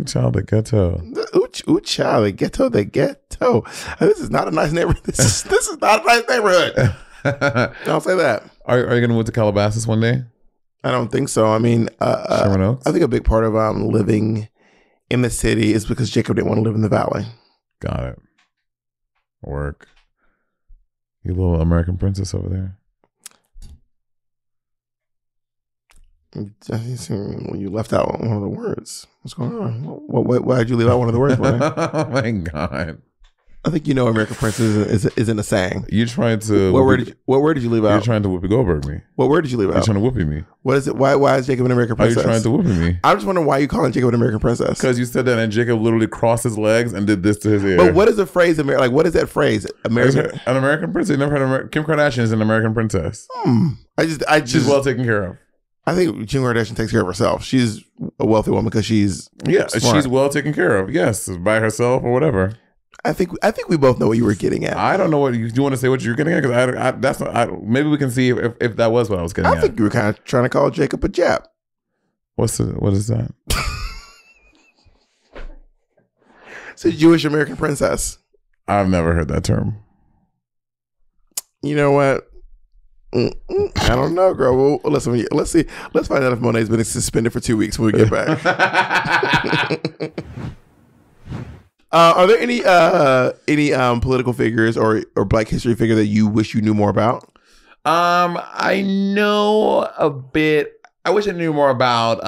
child, the ghetto. Ooh, child, the ghetto, the ghetto. This is not a nice neighborhood. This is not a nice neighborhood." Don't say that. Are you gonna move to Calabasas one day? I don't think so. I mean, Sherman Oaks? I think a big part of living in the city is because Jacob didn't want to live in the valley. Got it. Work. You little American princess over there. You left out one of the words. What's going on? Why did you leave out one of the words, buddy? Oh my God. I think you know American Princess isn't a saying. You're trying to... What word did you leave out? You're trying to Whoopi Goldberg me. What word did you leave You're out? trying to Whoopi me. What is it? Why is Jacob an American Princess? Are you trying to Whoopi me? I'm just wondering why you calling Jacob an American Princess. Because you said that and Jacob literally crossed his legs and did this to his ear. But what is the phrase? Like, what is that phrase? American... An American princess? You never heard of Kim Kardashian is an American princess. I just She's well taken care of. I think Kim Kardashian takes care of herself. She's a wealthy woman because she's smart. She's well taken care of. Yes, by herself or whatever. I think we both know what you were getting at. I don't know what you want to say. What you're getting at? Because that's not. Maybe we can see if that was what I was getting at. I think you were kind of trying to call Jacob a Jap. What is that? It's a Jewish American princess. I've never heard that term. You know what? I don't know, girl. Well, listen, let's see. Let's find out if Monet's been suspended for 2 weeks when we get back. Are there any political figures or Black history figure that you wish you knew more about? I know a bit. I wish I knew more about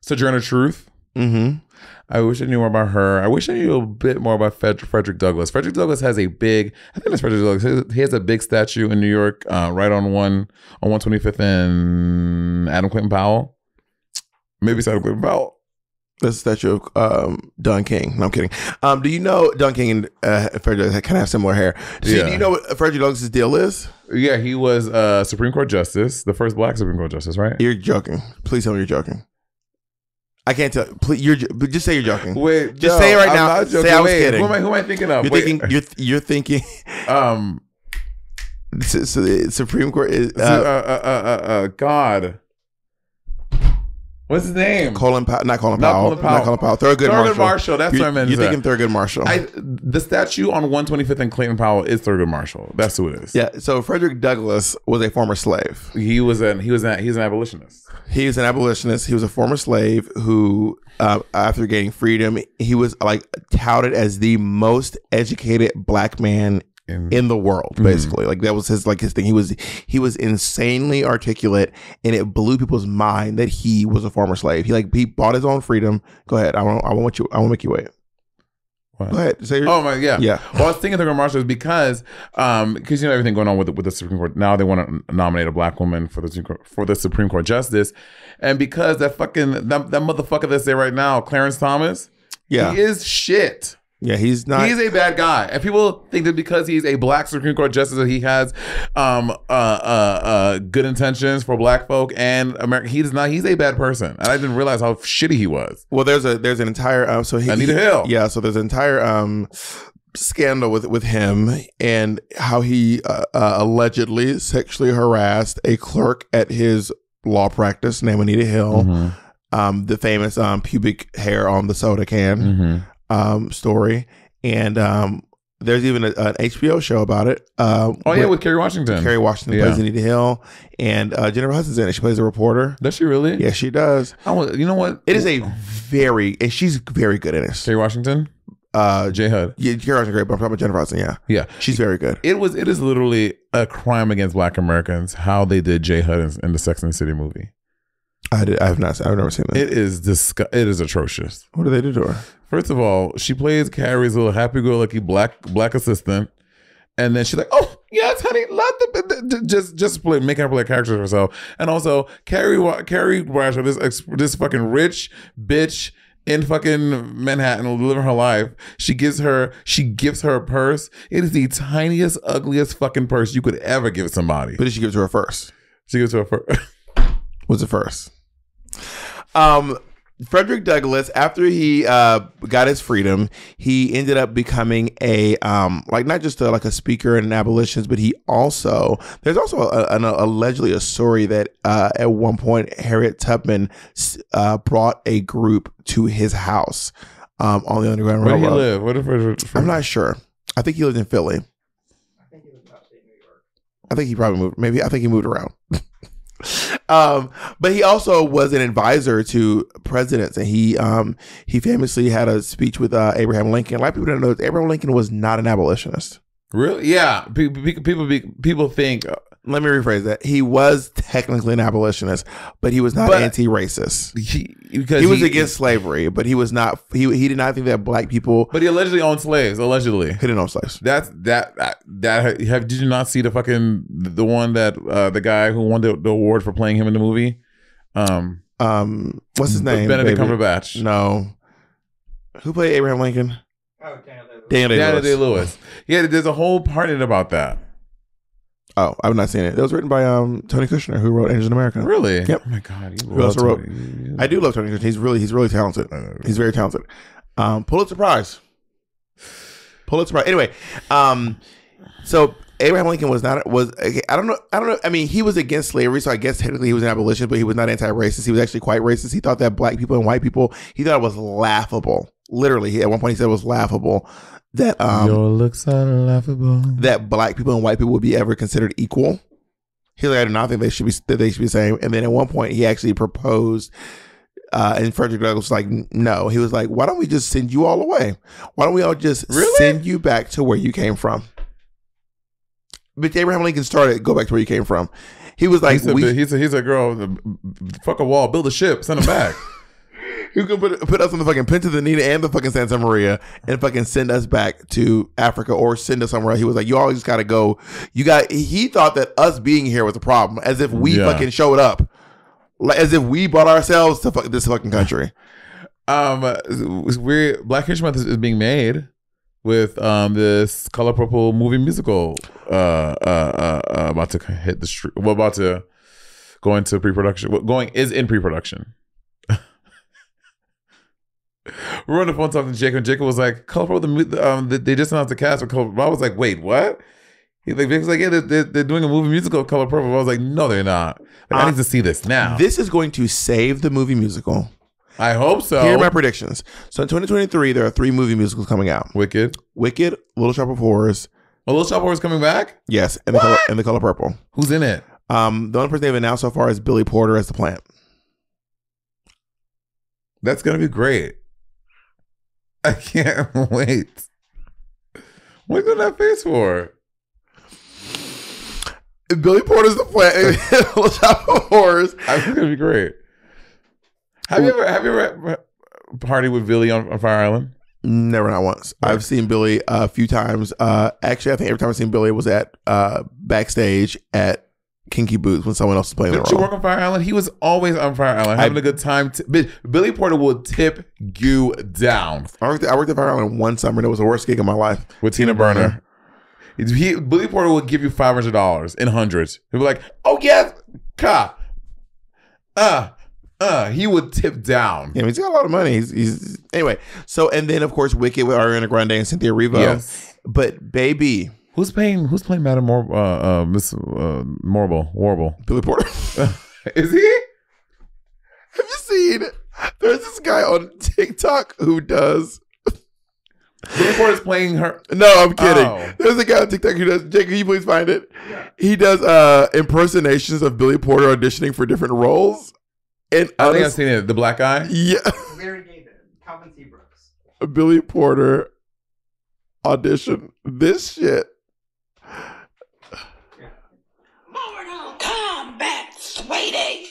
Sojourner Truth. Mm-hmm. I wish I knew more about her. I wish I knew a bit more about Frederick Douglass. Frederick Douglass has a big, I think it's Frederick Douglass. He has a big statue in New York, right on 125th and Adam Clayton Powell. Maybe it's Adam Clayton Powell. That's a statue of Don King. No, I'm kidding. Do you know Don King and Frederick kind of have similar hair? Do you know what Frederick Douglass' deal is? Yeah, he was Supreme Court Justice, the first Black Supreme Court Justice, right? You're joking. Please tell me you're joking. I can't tell. Please, just say you're joking. Wait, just say it right now. Say I was kidding. Who am I thinking of? You're thinking. So the Supreme Court is God. What's his name? Not Colin Powell. Thurgood Marshall. That's what I meant. You're thinking Thurgood Marshall. The statue on 125th and Clayton Powell is Thurgood Marshall. That's who it is. Yeah. So Frederick Douglass was a former slave. He's an abolitionist. He was an abolitionist. He was a former slave who, after gaining freedom, he was like touted as the most educated Black man in the world, basically. Like that was his thing. He was insanely articulate, and it blew people's mind that he was a former slave. He bought his own freedom. Go ahead. I want to make you wait. What? Go ahead. Say oh my yeah. Yeah. Well, I was thinking Thurgood Marshall is because you know everything going on with the Supreme Court. Now they want to nominate a Black woman for the Supreme Court justice, and because that motherfucker that's there right now, Clarence Thomas, yeah, he is shit. Yeah, he's not. He's a bad guy, and people think that because he's a Black Supreme Court justice that he has good intentions for Black folk and America. He's not. He's a bad person, and I didn't realize how shitty he was. Well, there's an entire Anita Hill. Yeah, so there's an entire scandal with him and how he allegedly sexually harassed a clerk at his law practice named Anita Hill. Mm-hmm. The famous pubic hair on the soda can. Mm-hmm. Story, and there's even an HBO show about it. With Kerry Washington. Kerry Washington plays Anita Hill, and Jennifer Hudson's in it. She plays a reporter. Does she really? Yeah, she does. You know what? It is and she's very good in it. Kerry Washington. J Hud. Yeah, Kerry Washington great, but I'm talking about Jennifer Hudson. Yeah, she's very good. It is literally a crime against Black Americans how they did J Hud in the Sex and the City movie. I have not. I've never seen that. It is it is atrocious. What do they do to her? First of all, she plays Carrie's little happy-go-lucky black assistant, and then she's like, "Oh yes, honey, just play, making her play characters herself." And also, Carrie Bradshaw, this fucking rich bitch in fucking Manhattan living her life. She gives her a purse. It is the tiniest, ugliest fucking purse you could ever give somebody. But did she give it to her first? She gives her a purse. Was it first? Frederick Douglass, after he got his freedom, he ended up becoming a not just a speaker and an abolitionist, but there's also allegedly a story that at one point Harriet Tubman brought a group to his house on the Underground Railroad. Where did he live? What if I'm not sure. I think he lived in Philly. I think he was in upstate New York. I think he probably moved. I think he moved around. But he also was an advisor to presidents, and he famously had a speech with Abraham Lincoln. A lot of people don't know that Abraham Lincoln was not an abolitionist. Really? Yeah. People think. Let me rephrase that. He was technically an abolitionist, but he was not anti-racist. He was against slavery, but he was not. He did not think that black people. But he allegedly owned slaves. Allegedly, he didn't own slaves. Did you not see the one that the guy who won the award for playing him in the movie? What's his name? Benedict Cumberbatch. No. Who played Abraham Lincoln? Oh, Danielle Danielle Day-Lewis. Yeah, there's a whole part in it about that. Oh, I've not seen it. It was written by Tony Kushner, who wrote Angels in America. Really? Yep. Oh my God. Who also wrote? I do love Tony Kushner. He's really talented. He's very talented. Pulitzer Prize. Anyway, so Abraham Lincoln I don't know. I mean, he was against slavery, so I guess technically he was an abolitionist, but he was not anti-racist. He was actually quite racist. He thought that black people and white people, he thought it was laughable. Literally, at one point he said it was laughable that your looks are laughable, that black people and white people would be ever considered equal. He was like, I do not think they should be the same. And then at one point he actually proposed, and Frederick Douglass was like, no. He was like, why don't we just send you all away? Why don't we all just send you back to where you came from? But Abraham Lincoln go back to where you came from. He was like, he's a girl, fuck a wall, build a ship, send him back. Who can put us on the fucking Pinta Nina and the fucking Santa Maria and fucking send us back to Africa or send us somewhere? He was like, you all just gotta go. He thought that us being here was a problem, as if we fucking showed up, as if we brought ourselves to this fucking country. Black History Month is being made with this Color Purple movie musical about to hit the street. Well, about to go into pre-production. Is in pre-production. We're on the phone talking to Jacob, and Jacob was like, "Color Purple, they just announced the cast for Color Purple." I was like, "Wait, what?" He was like, "Yeah, they're doing a movie musical of Color Purple." I was like, "No, they're not. I need to see this now." This is going to save the movie musical. I hope so. Here are my predictions. So in 2023, there are 3 movie musicals coming out: Wicked, Little Shop of Horrors. Oh, Little Shop of Horrors coming back? Yes, and the Color Purple. Who's in it? The only person they've announced so far is Billy Porter as the plant. That's gonna be great. I can't wait. What are you doing that face for? Billy Porter's the plant. Little Shop of Horrors. I think it's gonna be great. Have you ever partied with Billy on Fire Island? Never, not once. Right. I've seen Billy a few times. Actually, I think every time I've seen Billy was at backstage at Kinky Boots when someone else was playing the role. Did you work on Fire Island? He was always on Fire Island having a good time. Billy Porter will tip you down. I worked at Fire Island one summer, and it was the worst gig of my life. With Tina Burner. Billy Porter will give you $500 in hundreds. He'll be like, "Oh yes, he would tip down." Yeah, he's got a lot of money. He's anyway. So, and then of course Wicked with Ariana Grande and Cynthia Erivo. Yes. But baby, who's playing Madame Miss Warble? Billy Porter. Is he? Have you seen? There's this guy on TikTok who does. Billy Porter's playing her. No, I'm kidding. Oh. There's a guy on TikTok who does. Jake, can you please find it? Yeah. He does impersonations of Billy Porter auditioning for different roles. And I think I've seen it. The black guy? Yeah. Larry David, Calvin T. Brooks. Billy Porter audition. This shit. Mortal combat, sweetie.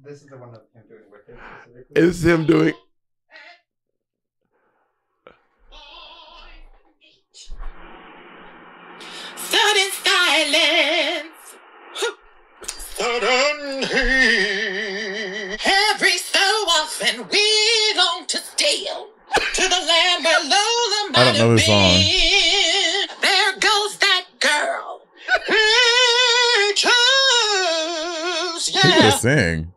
This is the one that I'm doing with it. It's him doing. Sudden silence. Sudden heat. Every so often we long to steal to the land where Lola might I don't know have this song. been. There goes that girl. He chose, He could yeah. sing.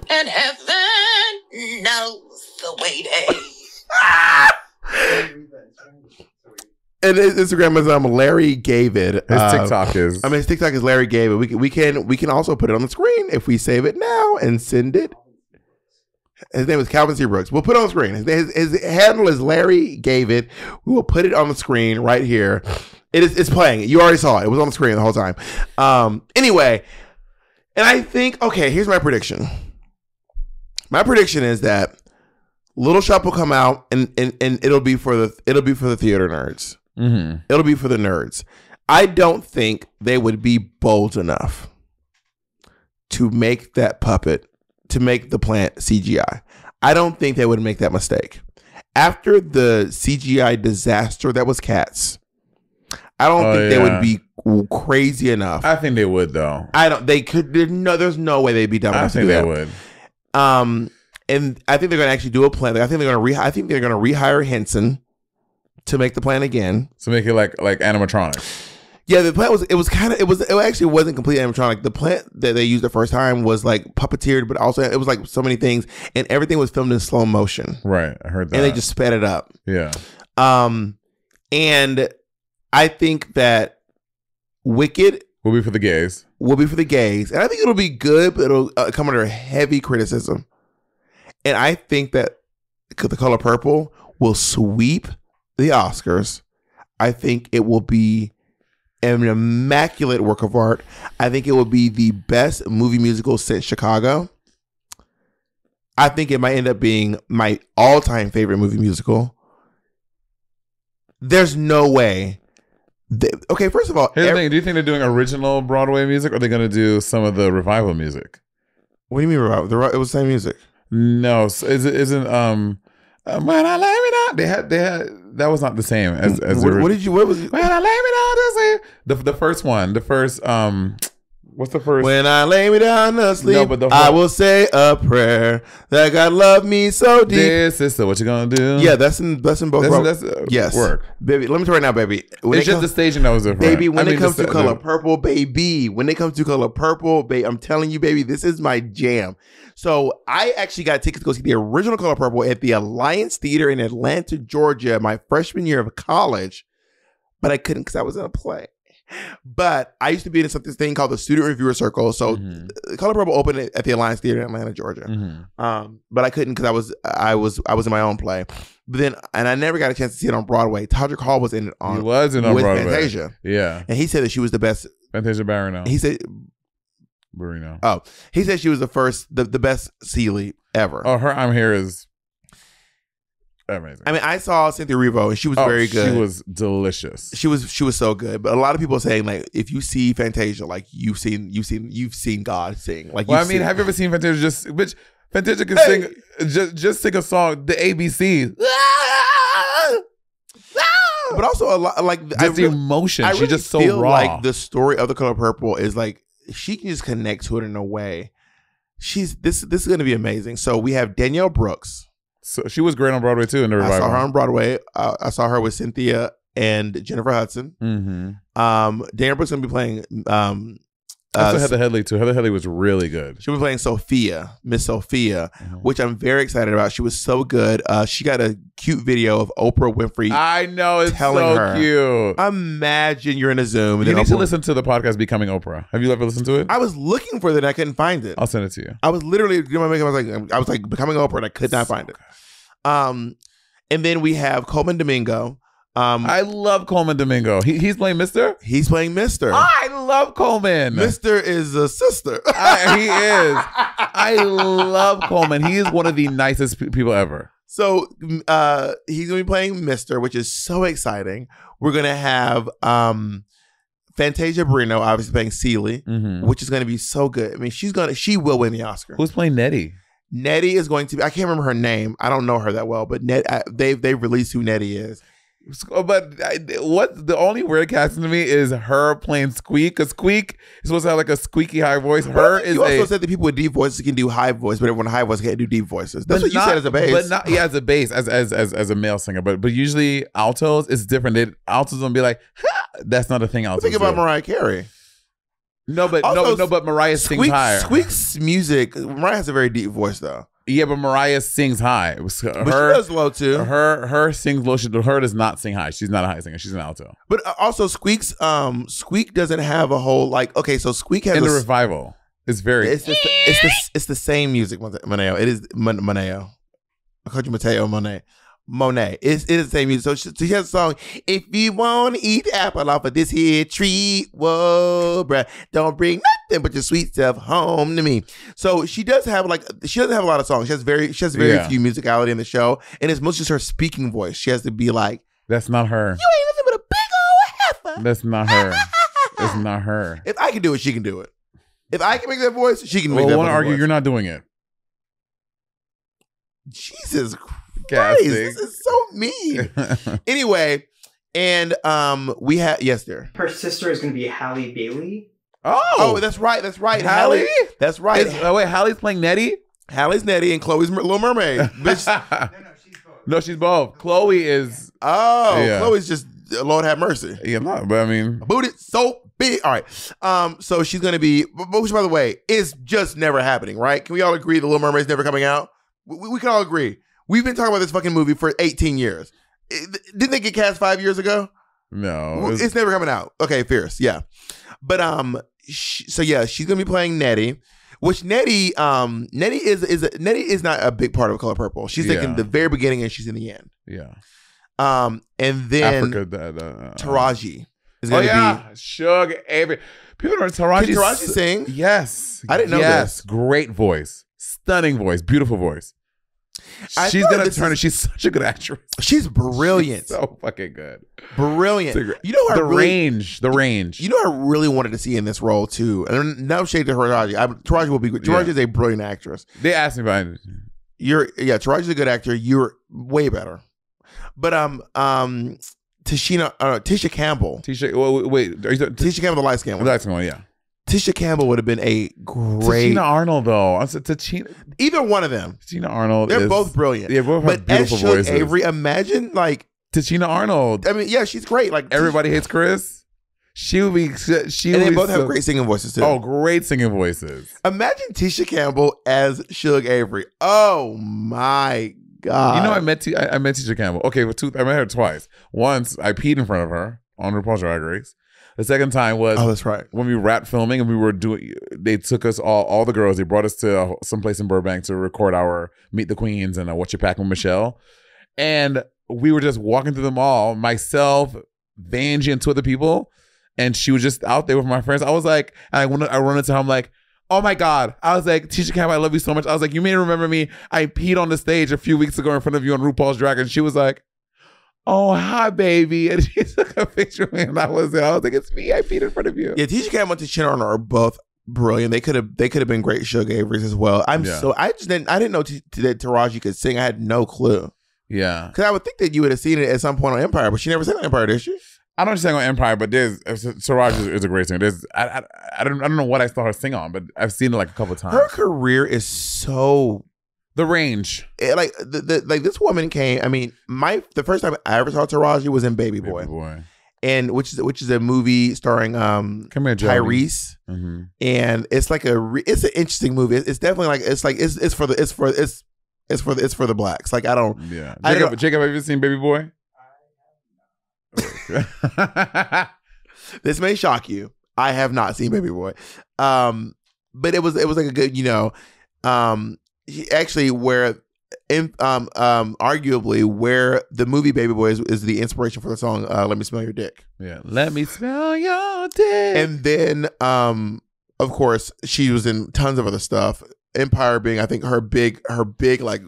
And heaven knows the waiting. And his Instagram is Larry David. His TikTok is. His TikTok is Larry David. We can also put it on the screen if we save it now and send it. His name is Calvin C. Brooks. We'll put it on the screen. His handle is Larry David. We will put it on the screen right here. It's playing. You already saw it. It was on the screen the whole time. Anyway, and I think, okay, here's my prediction. My prediction is that Little Shop will come out and it'll be for the theater nerds. Mm-hmm. It'll be for the nerds. I don't think they would be bold enough to make that puppet, to make the plant CGI. I don't think they would make that mistake. After the CGI disaster that was Cats, I don't think they would be crazy enough. I think they would, though. They could. There's no way they'd be dumb enough to do they that. would. And I think they're going to actually do a plan. I think they're going to rehire Henson to make the plan again. So make it like animatronic. Yeah, the plan it actually wasn't completely animatronic. The plant that they used the first time was like puppeteered, but also it was like so many things, and everything was filmed in slow motion. Right, I heard that. And they just sped it up. Yeah. And I think that Wicked will be for the gays. And I think it'll be good, but it'll come under heavy criticism. And I think that The Color Purple will sweep the Oscars. I think it will be an immaculate work of art. I think it will be the best movie musical since Chicago. I think it might end up being my all-time favorite movie musical. There's no way. Okay, first of all, here's the thing. Do you think they're doing original Broadway music, or are they going to do some of the revival music? What do you mean revival? It was the same music. No, isn't when I lay me down. They had that was not the same as what was it? When I lay me down to sleep. The first one. The first what's the first? When I lay me down to sleep, no, but I will say a prayer that God loved me so deep. Dear sister, what you gonna do? Yeah, that's in both. That's yes, work, baby. Let me tell you right now, baby. It's just the staging that was different, baby. When it comes to Color Purple, baby. When it comes to Color Purple, baby, I'm telling you, baby, this is my jam. So I actually got tickets to go see the original Color Purple at the Alliance Theater in Atlanta, Georgia, my freshman year of college, but I couldn't because I was in a play. But I used to be in this thing called the Student Reviewer Circle. So Color Purple opened at the Alliance Theater in Atlanta, Georgia. But I couldn't because I was in my own play. But then, and I never got a chance to see it on Broadway. Todrick Hall was in it on Broadway. Fantasia. Yeah, and he said that she was the best. Fantasia Barrino. He said. Barrino. Oh, he said she was the best Celie ever. Oh, her I'm Here is amazing. I mean, I saw Cynthia Erivo and she was very good. She was delicious. She was so good. But a lot of people are saying like, if you see Fantasia, like you've seen God sing. Like, well, I mean, have you ever seen Fantasia? Which Fantasia can sing, just sing a song, the ABC. But also a lot like just the emotion. She's just so feel raw. Like the story of The Color Purple is like she can just connect to it in a way. This is going to be amazing. So we have Danielle Brooks. So she was great on Broadway too in the revival. I saw her on Broadway. I saw her with Cynthia and Jennifer Hudson. Danielle Brooks going to be playing. Also Heather Headley too. Heather Headley was really good. She was playing Sofia, Miss Sophia, which I'm very excited about. She was so good. She got a cute video of Oprah Winfrey. I know, it's telling so her, cute. Imagine you're in a Zoom. And you need to listen to the podcast Becoming Oprah. Have you ever listened to it? I was looking for it and I couldn't find it. I'll send it to you. I was literally doing my makeup. I was like Becoming Oprah and I could not find it. And then we have Coleman Domingo. I love Coleman Domingo. He's playing Mr. He's playing Mr. I love Coleman. Mr. is a sister. He is. I love Coleman. He is one of the nicest people ever. So he's gonna be playing Mr., which is so exciting. We're gonna have Fantasia Barrino obviously playing Celie, which is gonna be so good. I mean, she will win the Oscar. Who's playing Nettie? Nettie is going to be, I can't remember her name. I don't know her that well, but they've released who Nettie is. But what the only weird casting to me is her playing Squeak, because Squeak is supposed to have like a squeaky high voice. You also said that people with deep voices can do high voice, but everyone with high voice can't do deep voices. That's what you said as a bass. But not as a bass, as a male singer. But usually altos is different. Altos gonna be like, ha! That's not a thing. Altos think about Mariah Carey. No, but Mariah sings higher. Squeak's music, Mariah has a very deep voice though. Yeah, but Mariah sings high. But she does low too. Her sings low. Her does not sing high. She's not a high singer. She's an alto. But also Squeak doesn't have a whole like. Okay, so Squeak has in the revival. It's very. It's the same music. Moneo. It is Moneo. I called you Mateo Monet. Monet. It is the same music. So she has a song. If you want to eat apple off of this here tree, whoa, bruh, don't bring nothing but your sweet stuff home to me. So she doesn't have a lot of songs. She has very few musicality in the show, and it's mostly just her speaking voice. She has to be like, that's not her. You ain't nothing but a big old heifer. That's not her. It's not her. If I can do it, she can do it. If I can make that voice, she can make that voice. I want to argue you're not doing it. Jesus Christ, this is so mean. Anyway, and we had her sister is going to be Halle Bailey. Oh, that's right. Halle? That's right. Wait, Halle's playing Nettie? Halle's Nettie and Chloe's Little Mermaid. Bitch. No, she's both. Chloe is. Oh, yeah. Chloe's just Lord have mercy. Yeah, no, but I mean, booty so big. All right. So she's going to be, which by the way, is just never happening, right? Can we all agree the Little Mermaid's never coming out? We can all agree. We've been talking about this fucking movie for 18 years. Didn't they get cast 5 years ago? No. It's never coming out. Okay, Fierce. Yeah. But she's gonna be playing Nettie, which Nettie is not a big part of Color Purple. She's like in the very beginning and she's in the end. Yeah. And then Taraji is gonna be Suge Avery. People know Taraji. Can Taraji sing? Yes. I didn't know this. Great voice. Stunning voice. Beautiful voice. She's gonna turn it. She's such a good actress. She's brilliant. She's so fucking good. Brilliant. You know the range. You know what I really wanted to see in this role too. And no shade to Taraji. Taraji will be good. Taraji is a brilliant actress. They asked me about it. Taraji's a good actor. You're way better. But Tisha Campbell. Wait. Are you Tisha Campbell, the light skin one. The light skin one, yeah. Tisha Campbell would have been a great. Tichina Arnold, though. Either one of them. Tichina Arnold. They're both brilliant. Yeah, both have beautiful voices. Avery, imagine like Tichina Arnold. I mean, yeah, she's great. Like Everybody Hates Chris. She would be. And they both have great singing voices too. Oh, great singing voices. Imagine Tisha Campbell as Suge Avery. Oh my God. You know, I met Tisha Campbell. Okay, I met her twice. Once I peed in front of her on RuPaul's Drag Race. The second time was that's right. when we wrapped filming and they took us all the girls, they brought us to someplace in Burbank to record our Meet the Queens and What You Pack with Michelle. And we were just walking through the mall, myself, Vanjie, and two other people. And she was just out there with my friends. I was like, I run into her, I'm like, oh my God. I was like, Tisha Campbell, I love you so much. I was like, you may remember me. I peed on the stage a few weeks ago in front of you on RuPaul's Drag Race. And she was like, oh, hi, baby. And she took a picture of me and I was like, it's me. I peed in front of you. Yeah, Tisha Campbell and Tichina Arnold are both brilliant. They could have been great Suge Averys as well. I didn't know that Taraji could sing. I had no clue. Yeah. Because I would think that you would have seen it at some point on Empire, but she never sang on Empire, did she? I don't sing on Empire, but Taraji is a great singer. I don't know what I saw her sing on, but I've seen it like a couple of times. Her career is so the range. Like this woman came. I mean, the first time I ever saw Taraji was in Baby Boy. And which is a movie starring Tyrese, and it's like it's an interesting movie. It's definitely like it's for the blacks. Like I don't. Yeah, Jacob, have you seen Baby Boy? This may shock you. I have not seen Baby Boy, but it was like a good, actually arguably where the movie Baby Boy is the inspiration for the song Let Me Smell Your Dick. Yeah, let me smell your dick. And then of course she was in tons of other stuff. Empire being, I think, her big like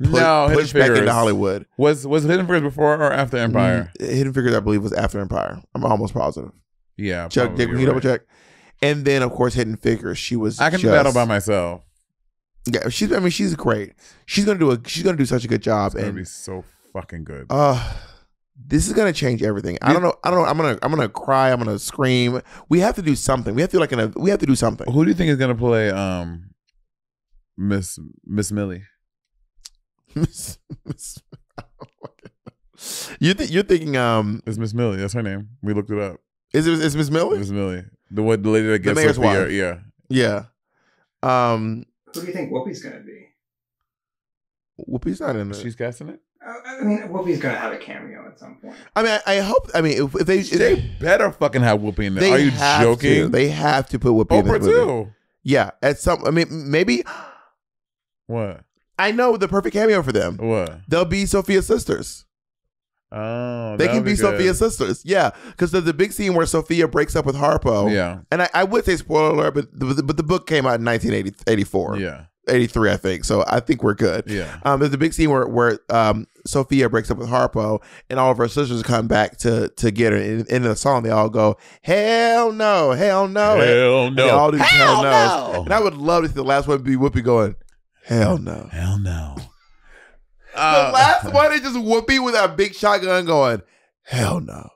push back into Hollywood. Was Hidden Figures before or after Empire? Hidden Figures, I believe, was after Empire. I'm almost positive. Yeah, Chuck, can you double check? And then, of course, Hidden Figures. She was. I can do that all by myself. Yeah, she's great. She's gonna do such a good job. It's gonna be so fucking good. This is gonna change everything. I don't know. I'm gonna cry. I'm gonna scream. We have to do something. We have to do something. Who do you think is gonna play Miss Millie? You're thinking it's Miss Millie. That's her name. We looked it up. Is Miss Millie? Miss Millie, the lady that gets mayor's wife. Yeah. Who do you think Whoopi's gonna be? Whoopi's not in it. She's casting it. I mean, Whoopi's gonna have a cameo at some point. I mean, I hope. I mean, if they better fucking have Whoopi in there. Are you joking? They have to put Whoopi in there. Oprah too. Yeah, at some. I mean, maybe. What? I know the perfect cameo for them. What? They'll be Sofia's sisters. Oh, they can be Sofia's sisters. Yeah, because there's the big scene where Sofia breaks up with Harpo. Yeah, and I would say spoiler alert, but the book came out in 1984. Yeah. 83, I think. So I think we're good. Yeah. There's a big scene where Sofia breaks up with Harpo, and all of her sisters come back to get her. In the song, they all go, "Hell no, hell no, hell no." And they all do hell no. And I would love to see the last one be Whoopi going, "Hell no, hell no." The last one is just Whoopi with a big shotgun going, "Hell no."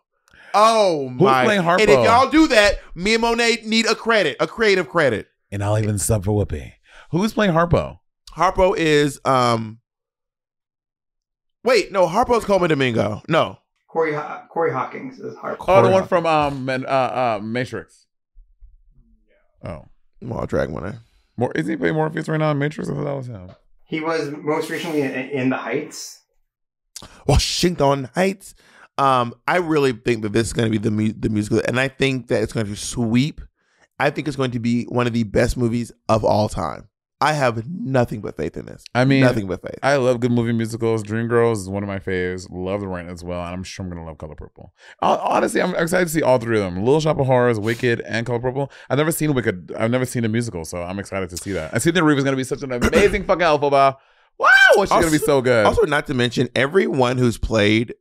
Oh my! Who's playing Harpo? And if y'all do that, me and Monét need a creative credit. And I'll even sub for Whoopi. Who's playing Harpo? Harpo is wait, no, Harpo's Coleman Domingo. No. Corey Hawkins is Harpo. Oh, the one from Matrix. Oh. Well, I'll drag one. Is he playing Morpheus right now in Matrix? I thought that was him. He was most recently in The Heights. Washington Heights. I really think that this is going to be the musical, and I think that it's going to sweep. I think it's going to be one of the best movies of all time. I have nothing but faith in this. I mean, nothing but faith. I love good movie musicals. Dreamgirls is one of my faves. Love The Rent as well, and I'm sure I'm gonna love Color Purple. Honestly, I'm excited to see all three of them: Little Shop of Horrors, Wicked, and Color Purple. I've never seen Wicked. I've never seen a musical, so I'm excited to see that. I see that Reeva's gonna be such an amazing fucking Elphaba. Wow, she's gonna be so good. Also, not to mention, everyone who's played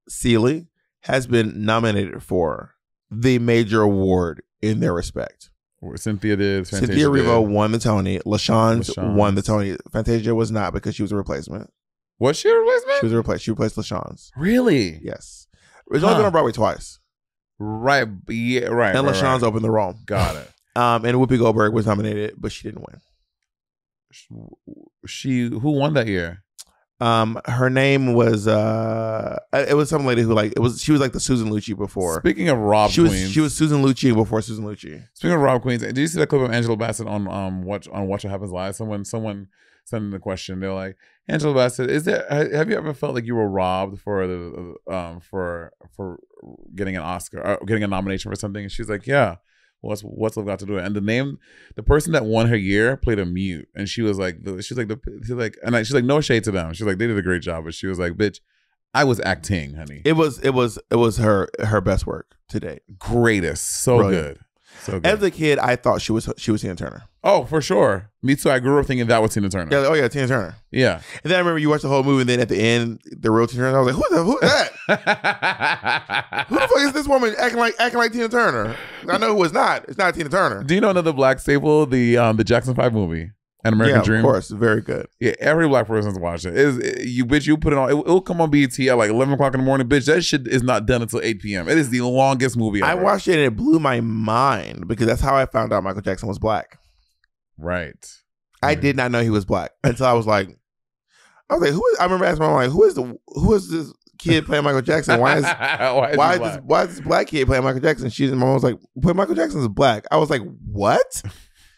Celie has been nominated for the major award in their respect. Cynthia did. Cynthia Erivo won the Tony. LaShawn's won the Tony. Fantasia was not because she was a replacement. Was she a replacement? She was a replacement. She replaced LaShawn's. Really? Yes. It's only been on Broadway twice. Right. Yeah. Right. And LaShawn's opened the role. Got it. And Whoopi Goldberg was nominated, but she didn't win. Who won that year? Her name was it was some lady who she was like the Susan Lucci before. Speaking of Rob Queens, she was Susan Lucci before Susan Lucci. Speaking of Rob Queens, did you see that clip of Angela Bassett on Watch What Happens Live? Someone sent in the question. They're like, Angela Bassett, have you ever felt like you were robbed for the for getting an Oscar or getting a nomination for something? And she's like, yeah. What's Love got to do it? And the person that won her year played a mute, and she was like, she's like, no shade to them. She's like, they did a great job, but she was like, bitch, I was acting, honey. It was her best work to date. Greatest, so Brilliant. good. So good. As a kid, I thought she was Tina Turner. Oh, for sure. Me too. I grew up thinking that was Tina Turner. Yeah. Oh yeah, Tina Turner. Yeah. And then I remember you watched the whole movie, and then at the end, the real Tina Turner. I was like, who's that? Who the fuck is this woman acting like Tina Turner? I know who it's not. It's not Tina Turner. Do you know another black staple? The Jackson 5 movie, An American Dream. Of course, very good. Yeah, every black person's watching it. You put it on. It'll come on BET at like 11 o'clock in the morning. Bitch, that shit is not done until 8 p.m. It is the longest movie ever. I watched it and it blew my mind because that's how I found out Michael Jackson was black. Right. I did not know he was black until I was like, I remember asking my mom, like, who is this kid playing Michael Jackson? Why is this black kid playing Michael Jackson? My mom was like, but Michael Jackson is black. I was like, what?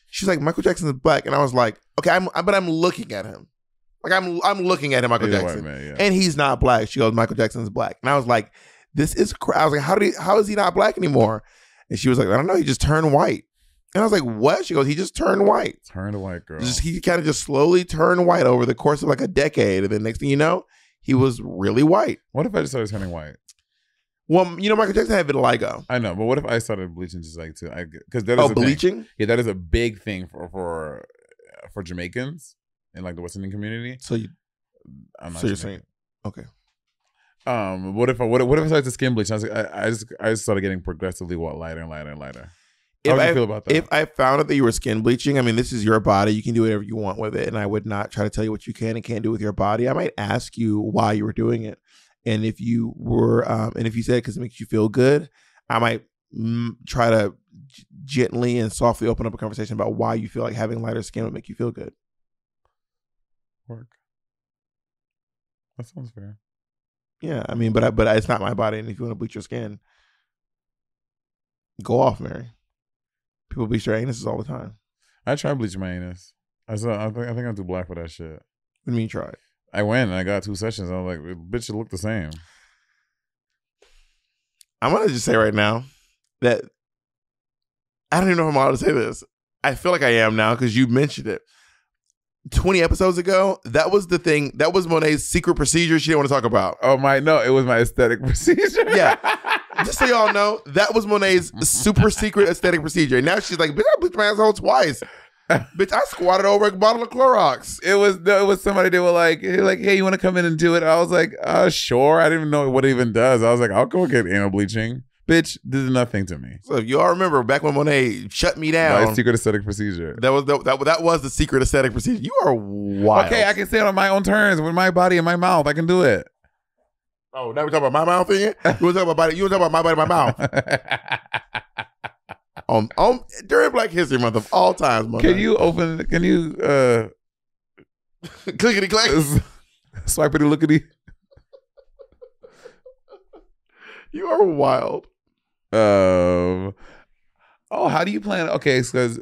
She's like, Michael Jackson is black, and I was like, okay, but I'm looking at him, like I'm looking at him, Michael Jackson, white man, yeah. And he's not black. She goes, Michael Jackson is black, and I was like, this is. I was like, how is he not black anymore? And she was like, I don't know, he just turned white. And I was like, what? She goes, he just turned white. Turned white, girl. He kind of just slowly turned white over the course of like a decade. And then next thing you know, he was really white. What if I just started turning white? Well, Michael Jackson had vitiligo. I know, but what if I started bleaching just like because that is bleaching? Yeah, that is a big thing for Jamaicans. in like the West Indian community. So I'm not so you're Jamaican. saying, okay. What if I started to skin bleach? I just started getting progressively lighter and lighter and lighter. How would you feel about that? If I found out that you were skin bleaching, I mean, this is your body. You can do whatever you want with it. And I would not try to tell you what you can and can't do with your body. I might ask you why you were doing it. And if you were, and if you said because it makes you feel good, I might try to gently and softly open up a conversation about why you feel like having lighter skin would make you feel good. Work. That sounds fair. Yeah, I mean, but it's not my body. And if you want to bleach your skin, go off, Mary. People bleach their anuses all the time. I tried bleaching my anus. I think I'm too black for that shit. What do you mean you tried? I went and I got 2 sessions. I was like, bitch, it looked the same. I'm going to just say right now that I don't even know if I'm allowed to say this. I feel like I am now because you mentioned it. 20 episodes ago, that was the thing. That was Monet's secret procedure she didn't want to talk about. Oh, no, it was my aesthetic procedure. Yeah. Just so y'all know, that was Monet's super secret aesthetic procedure. And now she's like, bitch, I bleached my asshole twice. Bitch, I squatted over a bottle of Clorox. It was somebody they were like, hey, you want to come in and do it? I was like, sure. I didn't even know what it even does. I was like, I'll go get anal bleaching. Bitch, this is nothing to me. So if you all remember back when Monet shut me down. My secret aesthetic procedure. That was the secret aesthetic procedure. You are wild. Okay, I can say it on my own terms with my body and my mouth. I can do it. Oh, now we're talking about my mouth again? You want to talk about body? You want to talk about my body, my mouth? During Black History Month of all times, Monet. Can you clickety clack? Swipity lookity? You are wild. How do you plan? Okay, because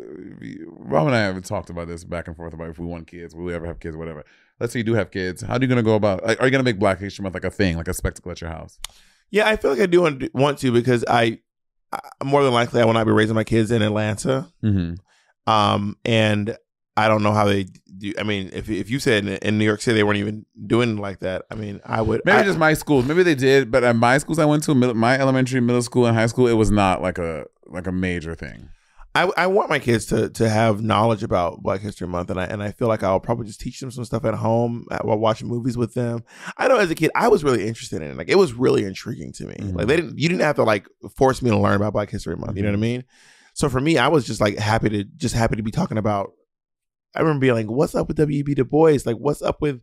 Rob and I haven't talked about this back and forth about if we want kids, will we ever have kids, whatever. Let's say you do have kids. How are you going to go about? Like, are you going to make Black History Month like a thing, like a spectacle at your house? Yeah, I feel like I do want to because I more than likely I will not be raising my kids in Atlanta. Mm-hmm. And I don't know how they do. I mean, if you said in New York City they weren't even doing like that, I mean, I would just my schools. Maybe they did, but at my schools I went to, my elementary, middle school, and high school, it was not like a major thing. I want my kids to have knowledge about Black History Month, and I feel like I'll probably just teach them some stuff at home while watching movies with them. I know as a kid I was really interested in it. Like it was really intriguing to me. Mm-hmm. Like you didn't have to like force me to learn about Black History Month. You know what I mean? So for me, I was just like happy to be talking about. I remember being like, "What's up with W.E.B. Du Bois? Like, what's up with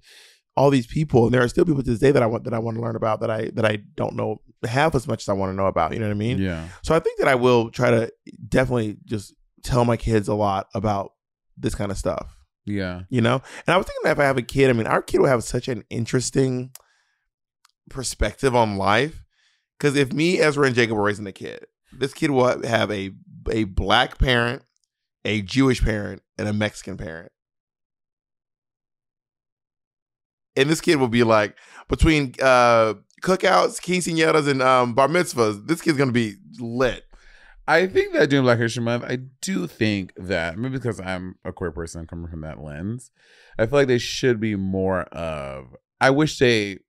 all these people?" And there are still people to this day that I want to learn about that I don't know half as much as I want to know about. You know what I mean? Yeah. So I think that I will try to definitely just tell my kids a lot about this kind of stuff. Yeah. You know? And I was thinking that if I have a kid, I mean, our kid will have such an interesting perspective on life. Because if me, Ezra, and Jacob were raising a kid, this kid will have a Black parent, a Jewish parent, and a Mexican parent. And this kid will be like, between cookouts, quinceañeras, and bar mitzvahs, this kid's going to be lit. I think that during Black History Month, I do think that, maybe because I'm a queer person coming from that lens, I feel like they should be more of, I wish they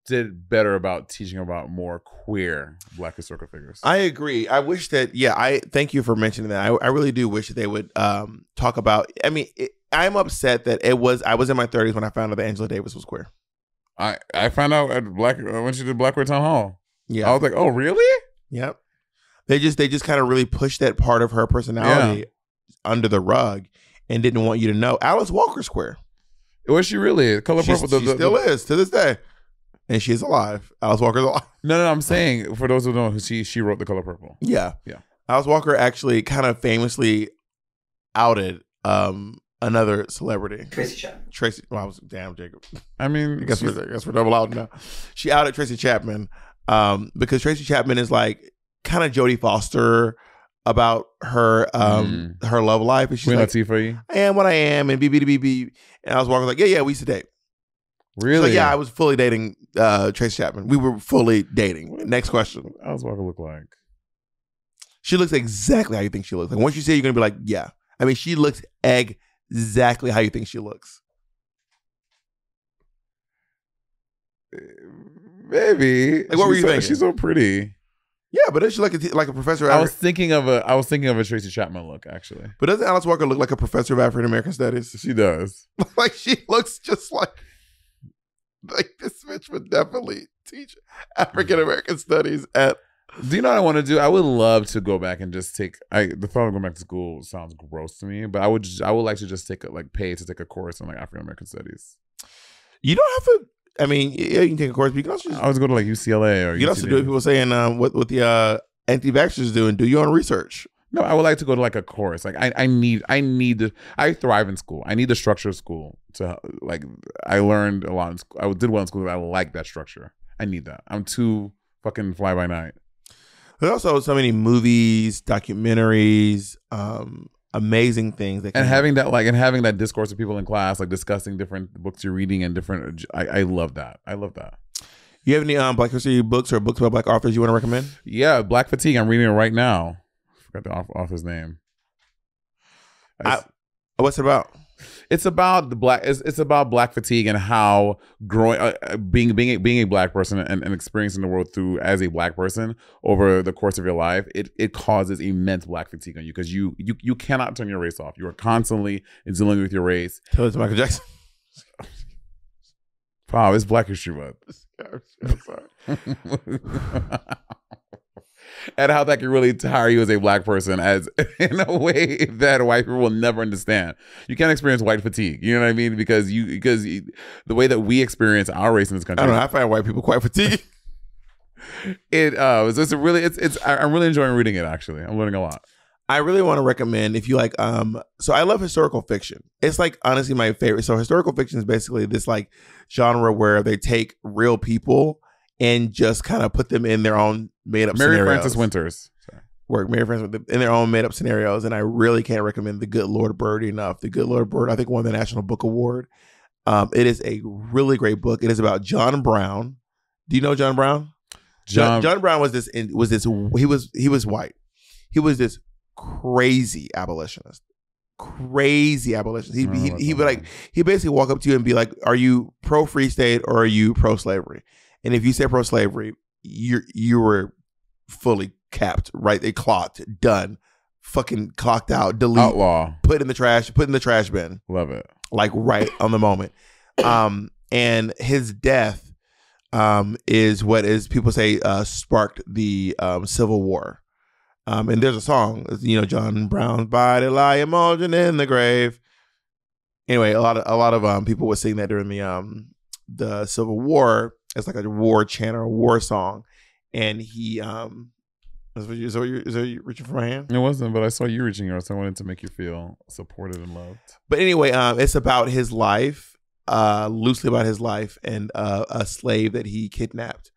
did better about teaching about more queer Black historical figures. I agree. I wish that, I thank you for mentioning that. I really do wish that they would talk about, I mean, I'm upset that I was in my 30s when I found out that Angela Davis was queer. I found out when she did Black Queer Town Hall. Yeah. I was like, oh, really? Yep. They just kind of really pushed that part of her personality under the rug and didn't want you to know. Alice Walker's queer. Was she really? Color Purple. She still is to this day. And she's alive. Alice Walker's alive. No, I'm saying, for those who don't know, she wrote The Color Purple. Yeah. Yeah. Alice Walker actually kind of famously outed another celebrity. Tracy Chapman. Well, I was damn Jacob. I mean, I guess we're double out now. She outed Tracy Chapman because Tracy Chapman is like kind of Jodie Foster about her her love life, and she's Queen like, Latifah. I am what I am, and BB. And I was walking like, yeah, we used to date. Really? So yeah, I was fully dating Tracy Chapman. We were fully dating. Next question. What else Walker look like? She looks exactly how you think she looks. Like once you say, you're gonna be like, yeah. I mean, she looks exactly how you think she looks. Maybe. Like, what were you thinking? She's so pretty. Yeah, but it's like a professor. I was thinking of a Tracy Chapman look, actually. But doesn't Alice Walker look like a professor of African American studies? She does. Like she looks just like this bitch would definitely teach African American studies at. Do you know what I want to do? I would love to go back and just take. The thought of going back to school sounds gross to me, but I would like to just pay to take a course in like African American studies. You don't have to. I mean, yeah, you can take a course, but you can also just. I was go to like UCLA or. You can also do what people saying what the anti-vaxxers do and do your own research. No, I would like to go to like a course. Like I thrive in school. I need the structure of school to like. I learned a lot in school. I did well in school. But I like that structure. I need that. I'm too fucking fly by night. There's also so many movies, documentaries, amazing things that and having that discourse with people in class, like discussing different books you're reading and different. I love that. I love that. You have any Black history books or books about Black authors you want to recommend? Yeah, Black Fatigue. I'm reading it right now. I forgot the author's name. What's it about? It's about It's about Black fatigue and how growing, being a Black person and experiencing the world through as a Black person over the course of your life. It causes immense Black fatigue on you because you cannot turn your race off. You are constantly dealing with your race. Tell it to Michael Jackson. Wow, it's Black History Month. I'm sorry. And how that can really tire you as a Black person, as in a way that white people will never understand. You can't experience white fatigue. You know what I mean? Because the way that we experience our race in this country. I don't know. I find white people quite fatigued. I'm really enjoying reading it. Actually, I'm learning a lot. I really want to recommend if you like. So I love historical fiction. It's like honestly my favorite. So historical fiction is basically this like genre where they take real people and just kind of put them in their own made up scenarios. Mary Frances Winters. Mary Frances in their own made up scenarios. And I really can't recommend The Good Lord Bird enough. The Good Lord Bird, I think, won the National Book Award. It is a really great book. It is about John Brown. Do you know John Brown? John Brown was he was white. He was this crazy abolitionist. He basically walk up to you and be like, are you pro free state or are you pro slavery? And if you say pro slavery, you were fully capped, right? They clocked, done, fucking clocked out, delete, outlaw, put in the trash bin. Love it. Like right on the moment. And his death is what is people say sparked the Civil War. And there's a song, John Brown's body lie emulsion in the grave. Anyway, a lot of people would sing that during the Civil War. It's like a war chant or a war song, and he is you reaching for my hand? It wasn't, but I saw you reaching yours. So I wanted to make you feel supported and loved. But anyway, it's about his life, loosely about his life, and a slave that he kidnapped.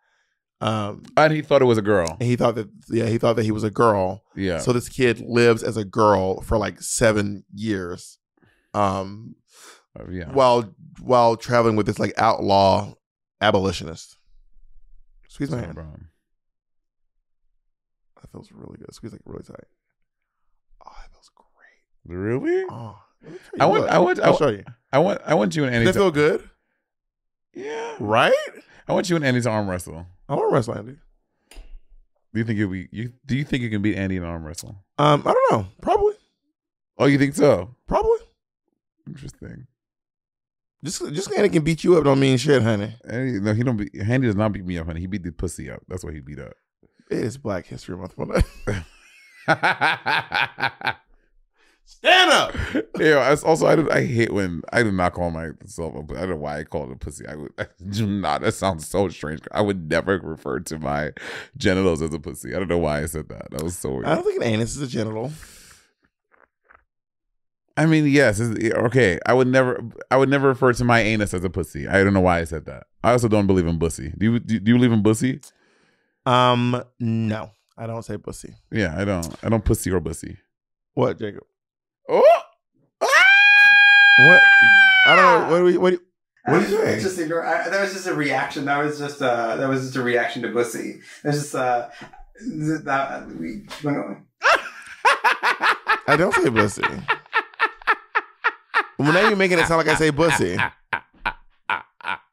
And he thought it was a girl. And he thought that he was a girl. Yeah. So this kid lives as a girl for like 7 years. Yeah. While traveling with this like outlaw abolitionist. Squeeze my hand. Brown. That feels really good. Squeeze like really tight. Oh, that feels great. Really? Oh, I'll show you. I want you and Andy. Does that feel good? Yeah. Right? I want you and Andy to arm wrestle. I want to wrestle Andy. Do you think do you think you can beat Andy in an arm wrestle? I don't know. Probably. Oh, you think so? Probably. Interesting. Just Andy can beat you up don't mean shit, honey. Andy, no, he don't. Andy does not beat me up, honey. He beat the pussy up. That's what he beat up. It is Black History Month. Stand up. Yeah. I hate when I do not call myself. I don't know why I call it a pussy. I do not. That sounds so strange. I would never refer to my genitals as a pussy. I don't know why I said that. That was so weird. I don't think an anus is a genital. I mean, yes. Okay. I would never refer to my anus as a pussy. I don't know why I said that. I also don't believe in bussy. Do you believe in bussy? No, I don't say pussy. Yeah, I don't pussy or bussy. What, Jacob? Oh, what? I don't know. What are you saying? That was just a reaction. That was just a reaction to bussy. That's just that we. I don't say bussy. Well, now you're making it sound like I say bussy. You're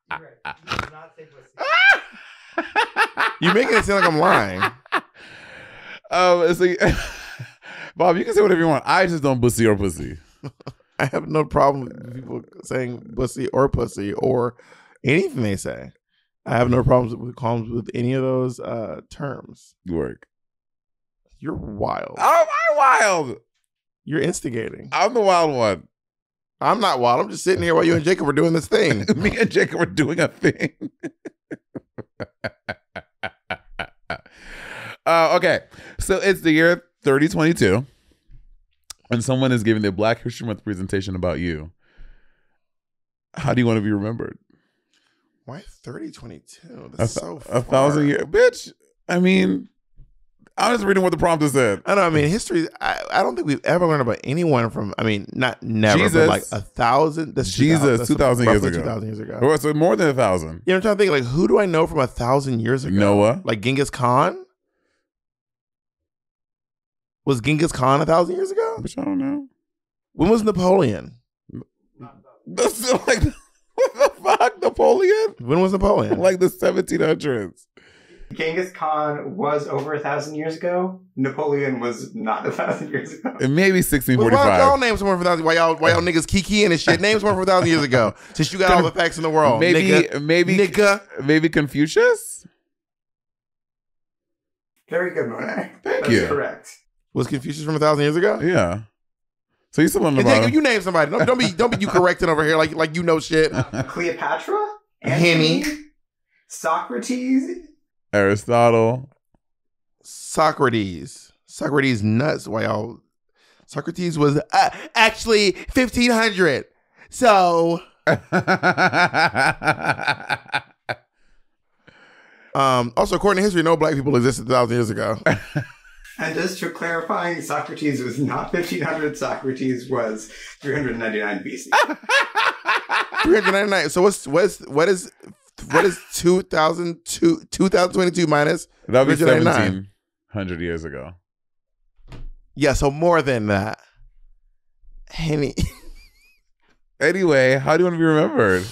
right. You do not say bussy. You're making it sound like I'm lying. So, Bob, you can say whatever you want. I just don't bussy or pussy. I have no problem with people saying bussy or anything they say. I have no problems with any of those terms. Work. You're wild. Oh, I'm wild. You're instigating. I'm the wild one. I'm not wild. I'm just sitting here while you and Jacob are doing this thing. Me and Jacob are doing a thing. Okay, so it's the year 3022, and someone is giving the Black History Month presentation about you. How do you want to be remembered? Why 3022? That's so far. 1,000 years, bitch. I mean, I'm just reading what the prompter said. I know. I mean, history. I don't think we've ever learned about anyone from. I mean, not never, Jesus. but like 1,000. That's Jesus, 2,000 years ago. 2,000 years ago. Well, so more than 1,000. You know, I'm trying to think. Like, who do I know from 1,000 years ago? Noah. Like Genghis Khan. Was Genghis Khan 1,000 years ago? Which I don't know. When was Napoleon? That's like, what the fuck, Napoleon? When was Napoleon? Like the 1700s. Genghis Khan was over 1,000 years ago. Napoleon was not 1,000 years ago. And maybe Why 1645. y'all name someone from 1,000? Why y'all niggas kikiing and shit? Name someone from 1,000 years ago. Since you got all the facts in the world. Maybe nigga. Confucius? Very good, Monet. Thank you. That's correct. Was Confucius from 1,000 years ago? Yeah. So you still on the Hey, Jacob, bottom. you name somebody. Don't be you correcting over here like you know shit. Cleopatra? Henny. Antony? Socrates? Aristotle. Socrates nuts. Why y'all? Socrates was actually 1,500. So also according to history, no black people existed 1,000 years ago. And just for clarifying, Socrates was not 1,500. Socrates was 399 BC. 399. So what is 2022 minus? That would be 399? 1,700 years ago. Yeah, so more than that. Henny. Anyway, how do you want to be remembered?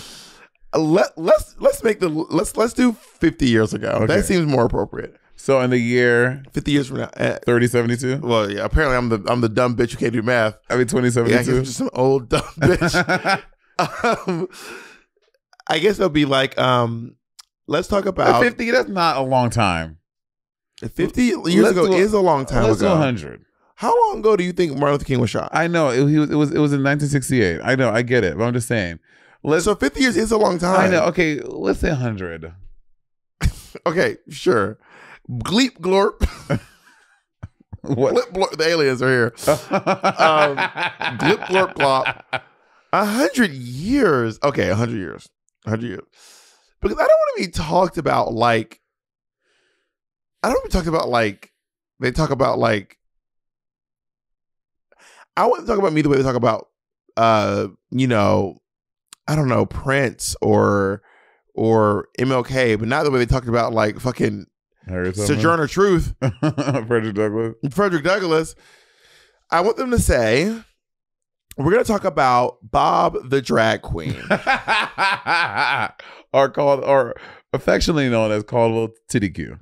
Let's do 50 years ago. Okay. That seems more appropriate. So in the year 50 years from now. 3072? Well, yeah. Apparently, I'm the dumb bitch who can't do math. I mean Yeah, I guess 2072? I'm just some old dumb bitch. I guess it'll be like let's talk about 50, that's not a long time. 50 years Let's ago do is a long time Let's do ago. 100. How long ago do you think Martin Luther King was shot? I know. It was in 1968. I know. I get it. But I'm just saying. So 50 years is a long time. I know. Okay, let's say 100. Okay, sure. Gleep glorp. What? Glip glorp. The aliens are here. Glip glorp glop. 100 years. Okay, 100 years. 100 years. Because I don't want to be talked about like. I don't want to be talked about like. They talk about like. I want to talk about me the way they talk about, you know, I don't know, Prince or MLK, but not the way they talked about like fucking Harriet Tubman? Sojourner Truth, Frederick Douglass. Frederick Douglass. I want them to say, we're going to talk about Bob the Drag Queen. or affectionately known as Caldwell Titty Q.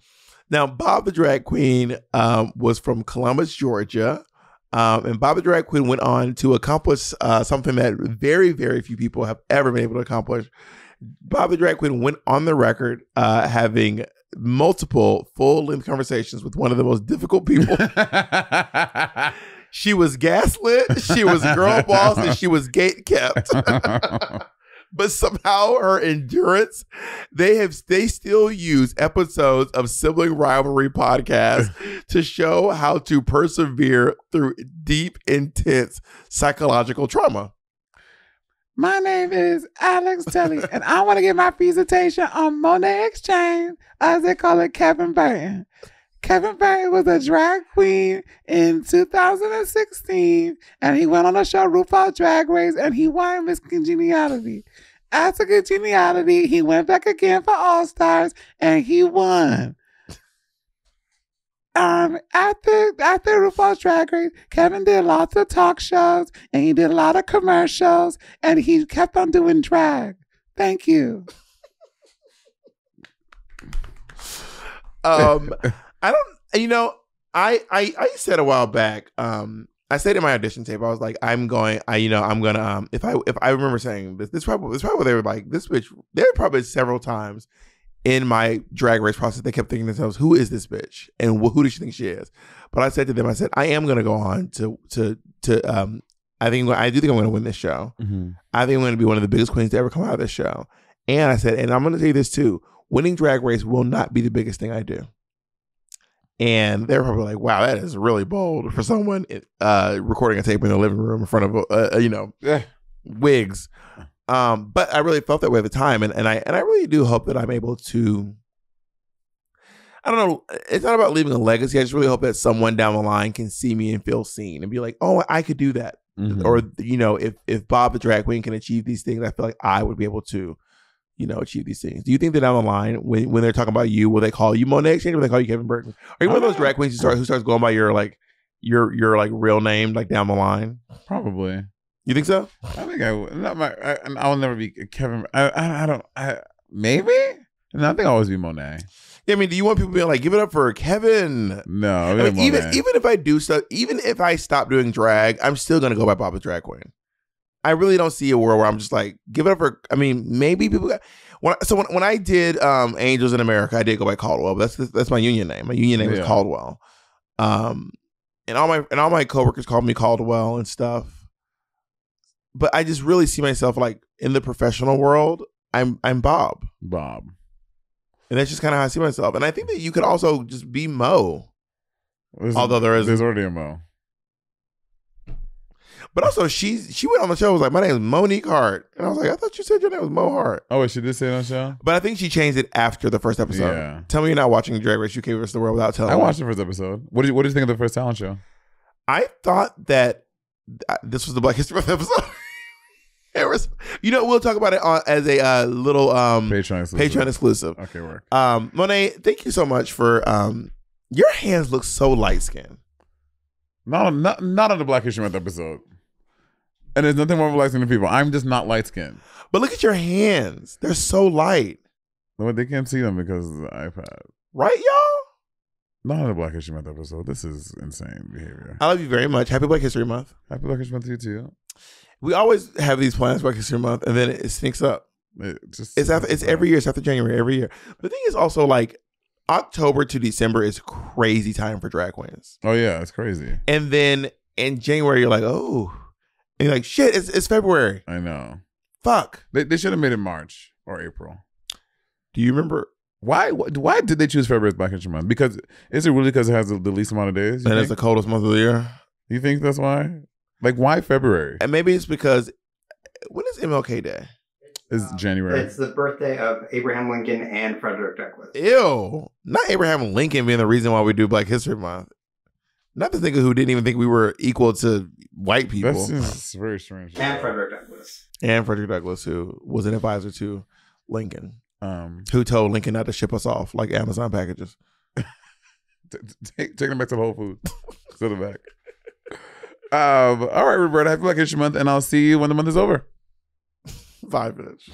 Now, Bob the Drag Queen was from Columbus, Georgia. And Bob the Drag Queen went on to accomplish something that very, very few people have ever been able to accomplish. Bob the Drag Queen went on the record having multiple full-length conversations with one of the most difficult people. She was gaslit, she was girl boss, and she was gate kept. But somehow her endurance, they still use episodes of Sibling Rivalry podcast to show how to persevere through deep, intense psychological trauma. My name is Alex Telly, and I want to give my presentation on Monet Exchange, as they call it, Kevin Burton. Kevin Burton was a drag queen in 2016, and he went on the show RuPaul's Drag Race, and he won Miss Congeniality. After Congeniality, he went back again for All Stars, and he won. After RuPaul's Drag Race, Kevin did lots of talk shows, and he did a lot of commercials, and he kept on doing drag. Thank you. I don't, you know, I said a while back, I said in my audition tape, I was like, I'm gonna, if I remember saying this probably what they were like, this bitch, there were probably several times in my drag race process, they kept thinking to themselves, who is this bitch? And who does she think she is? But I said to them, I said, I am going to go on to I do think I'm going to win this show. Mm-hmm. I think I'm going to be one of the biggest queens to ever come out of this show. And I said, and I'm going to tell you this too, winning Drag Race will not be the biggest thing I do. And they're probably like, wow, that is really bold for someone recording a tape in the living room in front of, wigs. But I really felt that way at the time. And I really do hope that I'm able to, I don't know, it's not about leaving a legacy. I just really hope that someone down the line can see me and feel seen and be like, oh, I could do that. Mm-hmm. Or, if Bob the drag queen can achieve these things, I feel like I would be able to, achieve these things. Do you think that down the line, when they're talking about you, will they call you Monet Exchange or will they call you Kevin Burton? Are you one of those drag queens who starts going by your real name, like down the line? Probably. You think so? I think I would. I will never be Kevin. Maybe? No, I think I'll always be Monet. Yeah, I mean, do you want people being like, give it up for Kevin? No, even if I do stuff, even if I stop doing drag, I'm still gonna go by Bob the drag queen. I really don't see a world where I'm just like, give it up for. I mean, maybe people got. When I did Angels in America, I did go by Caldwell. But that's my union name. My union name is Caldwell. And all my coworkers called me Caldwell and stuff. But I just really see myself like in the professional world, I'm Bob. Bob. And that's just kind of how I see myself. And I think that you could also just be Mo. There's already a Mo. But also, she went on the show, was like, my name is Monique Hart. And I was like, I thought you said your name was Mo Hart. Oh, wait, she did say it on the show? But I think she changed it after the first episode. Yeah. Tell me you're not watching Drag Race UK vs. the World without telling me. I watched the first episode. What did you think of the first talent show? I thought that this was the Black History Month episode. We'll talk about it as a little Patreon exclusive. Okay, work. Monet, thank you so much for your hands look so light skinned. Not on the Black History Month episode. And there's nothing more light skinned than people. I'm just not light skinned. But look at your hands. They're so light. No, they can't see them because of the iPad. Right, y'all? Not on the Black History Month episode. This is insane behavior. I love you very much. Happy Black History Month. Happy Black History Month to you too. We always have these plans Black History Month, and then it sneaks up. It's every year. It's after January every year. But the thing is also like October to December is crazy time for drag queens. Oh yeah, it's crazy. And then in January you're like, oh, and you're like, shit, it's February. I know. Fuck. They should have made it March or April. Do you remember why did they choose February as Black History Month? Because is it really because it has the least amount of days? And it's the coldest month of the year. You think that's why? Like, why February? And maybe it's because, when is MLK Day? It's January. It's the birthday of Abraham Lincoln and Frederick Douglass. Ew. Not Abraham Lincoln being the reason why we do Black History Month. Not the nigga who didn't even think we were equal to white people. That's very strange. And Frederick Douglass. And Frederick Douglass, who was an advisor to Lincoln. Who told Lincoln not to ship us off like Amazon packages. Take them back to the Whole Foods. To the back. All right, Roberta, happy Black History Month, and I'll see you when the month is over. 5 minutes.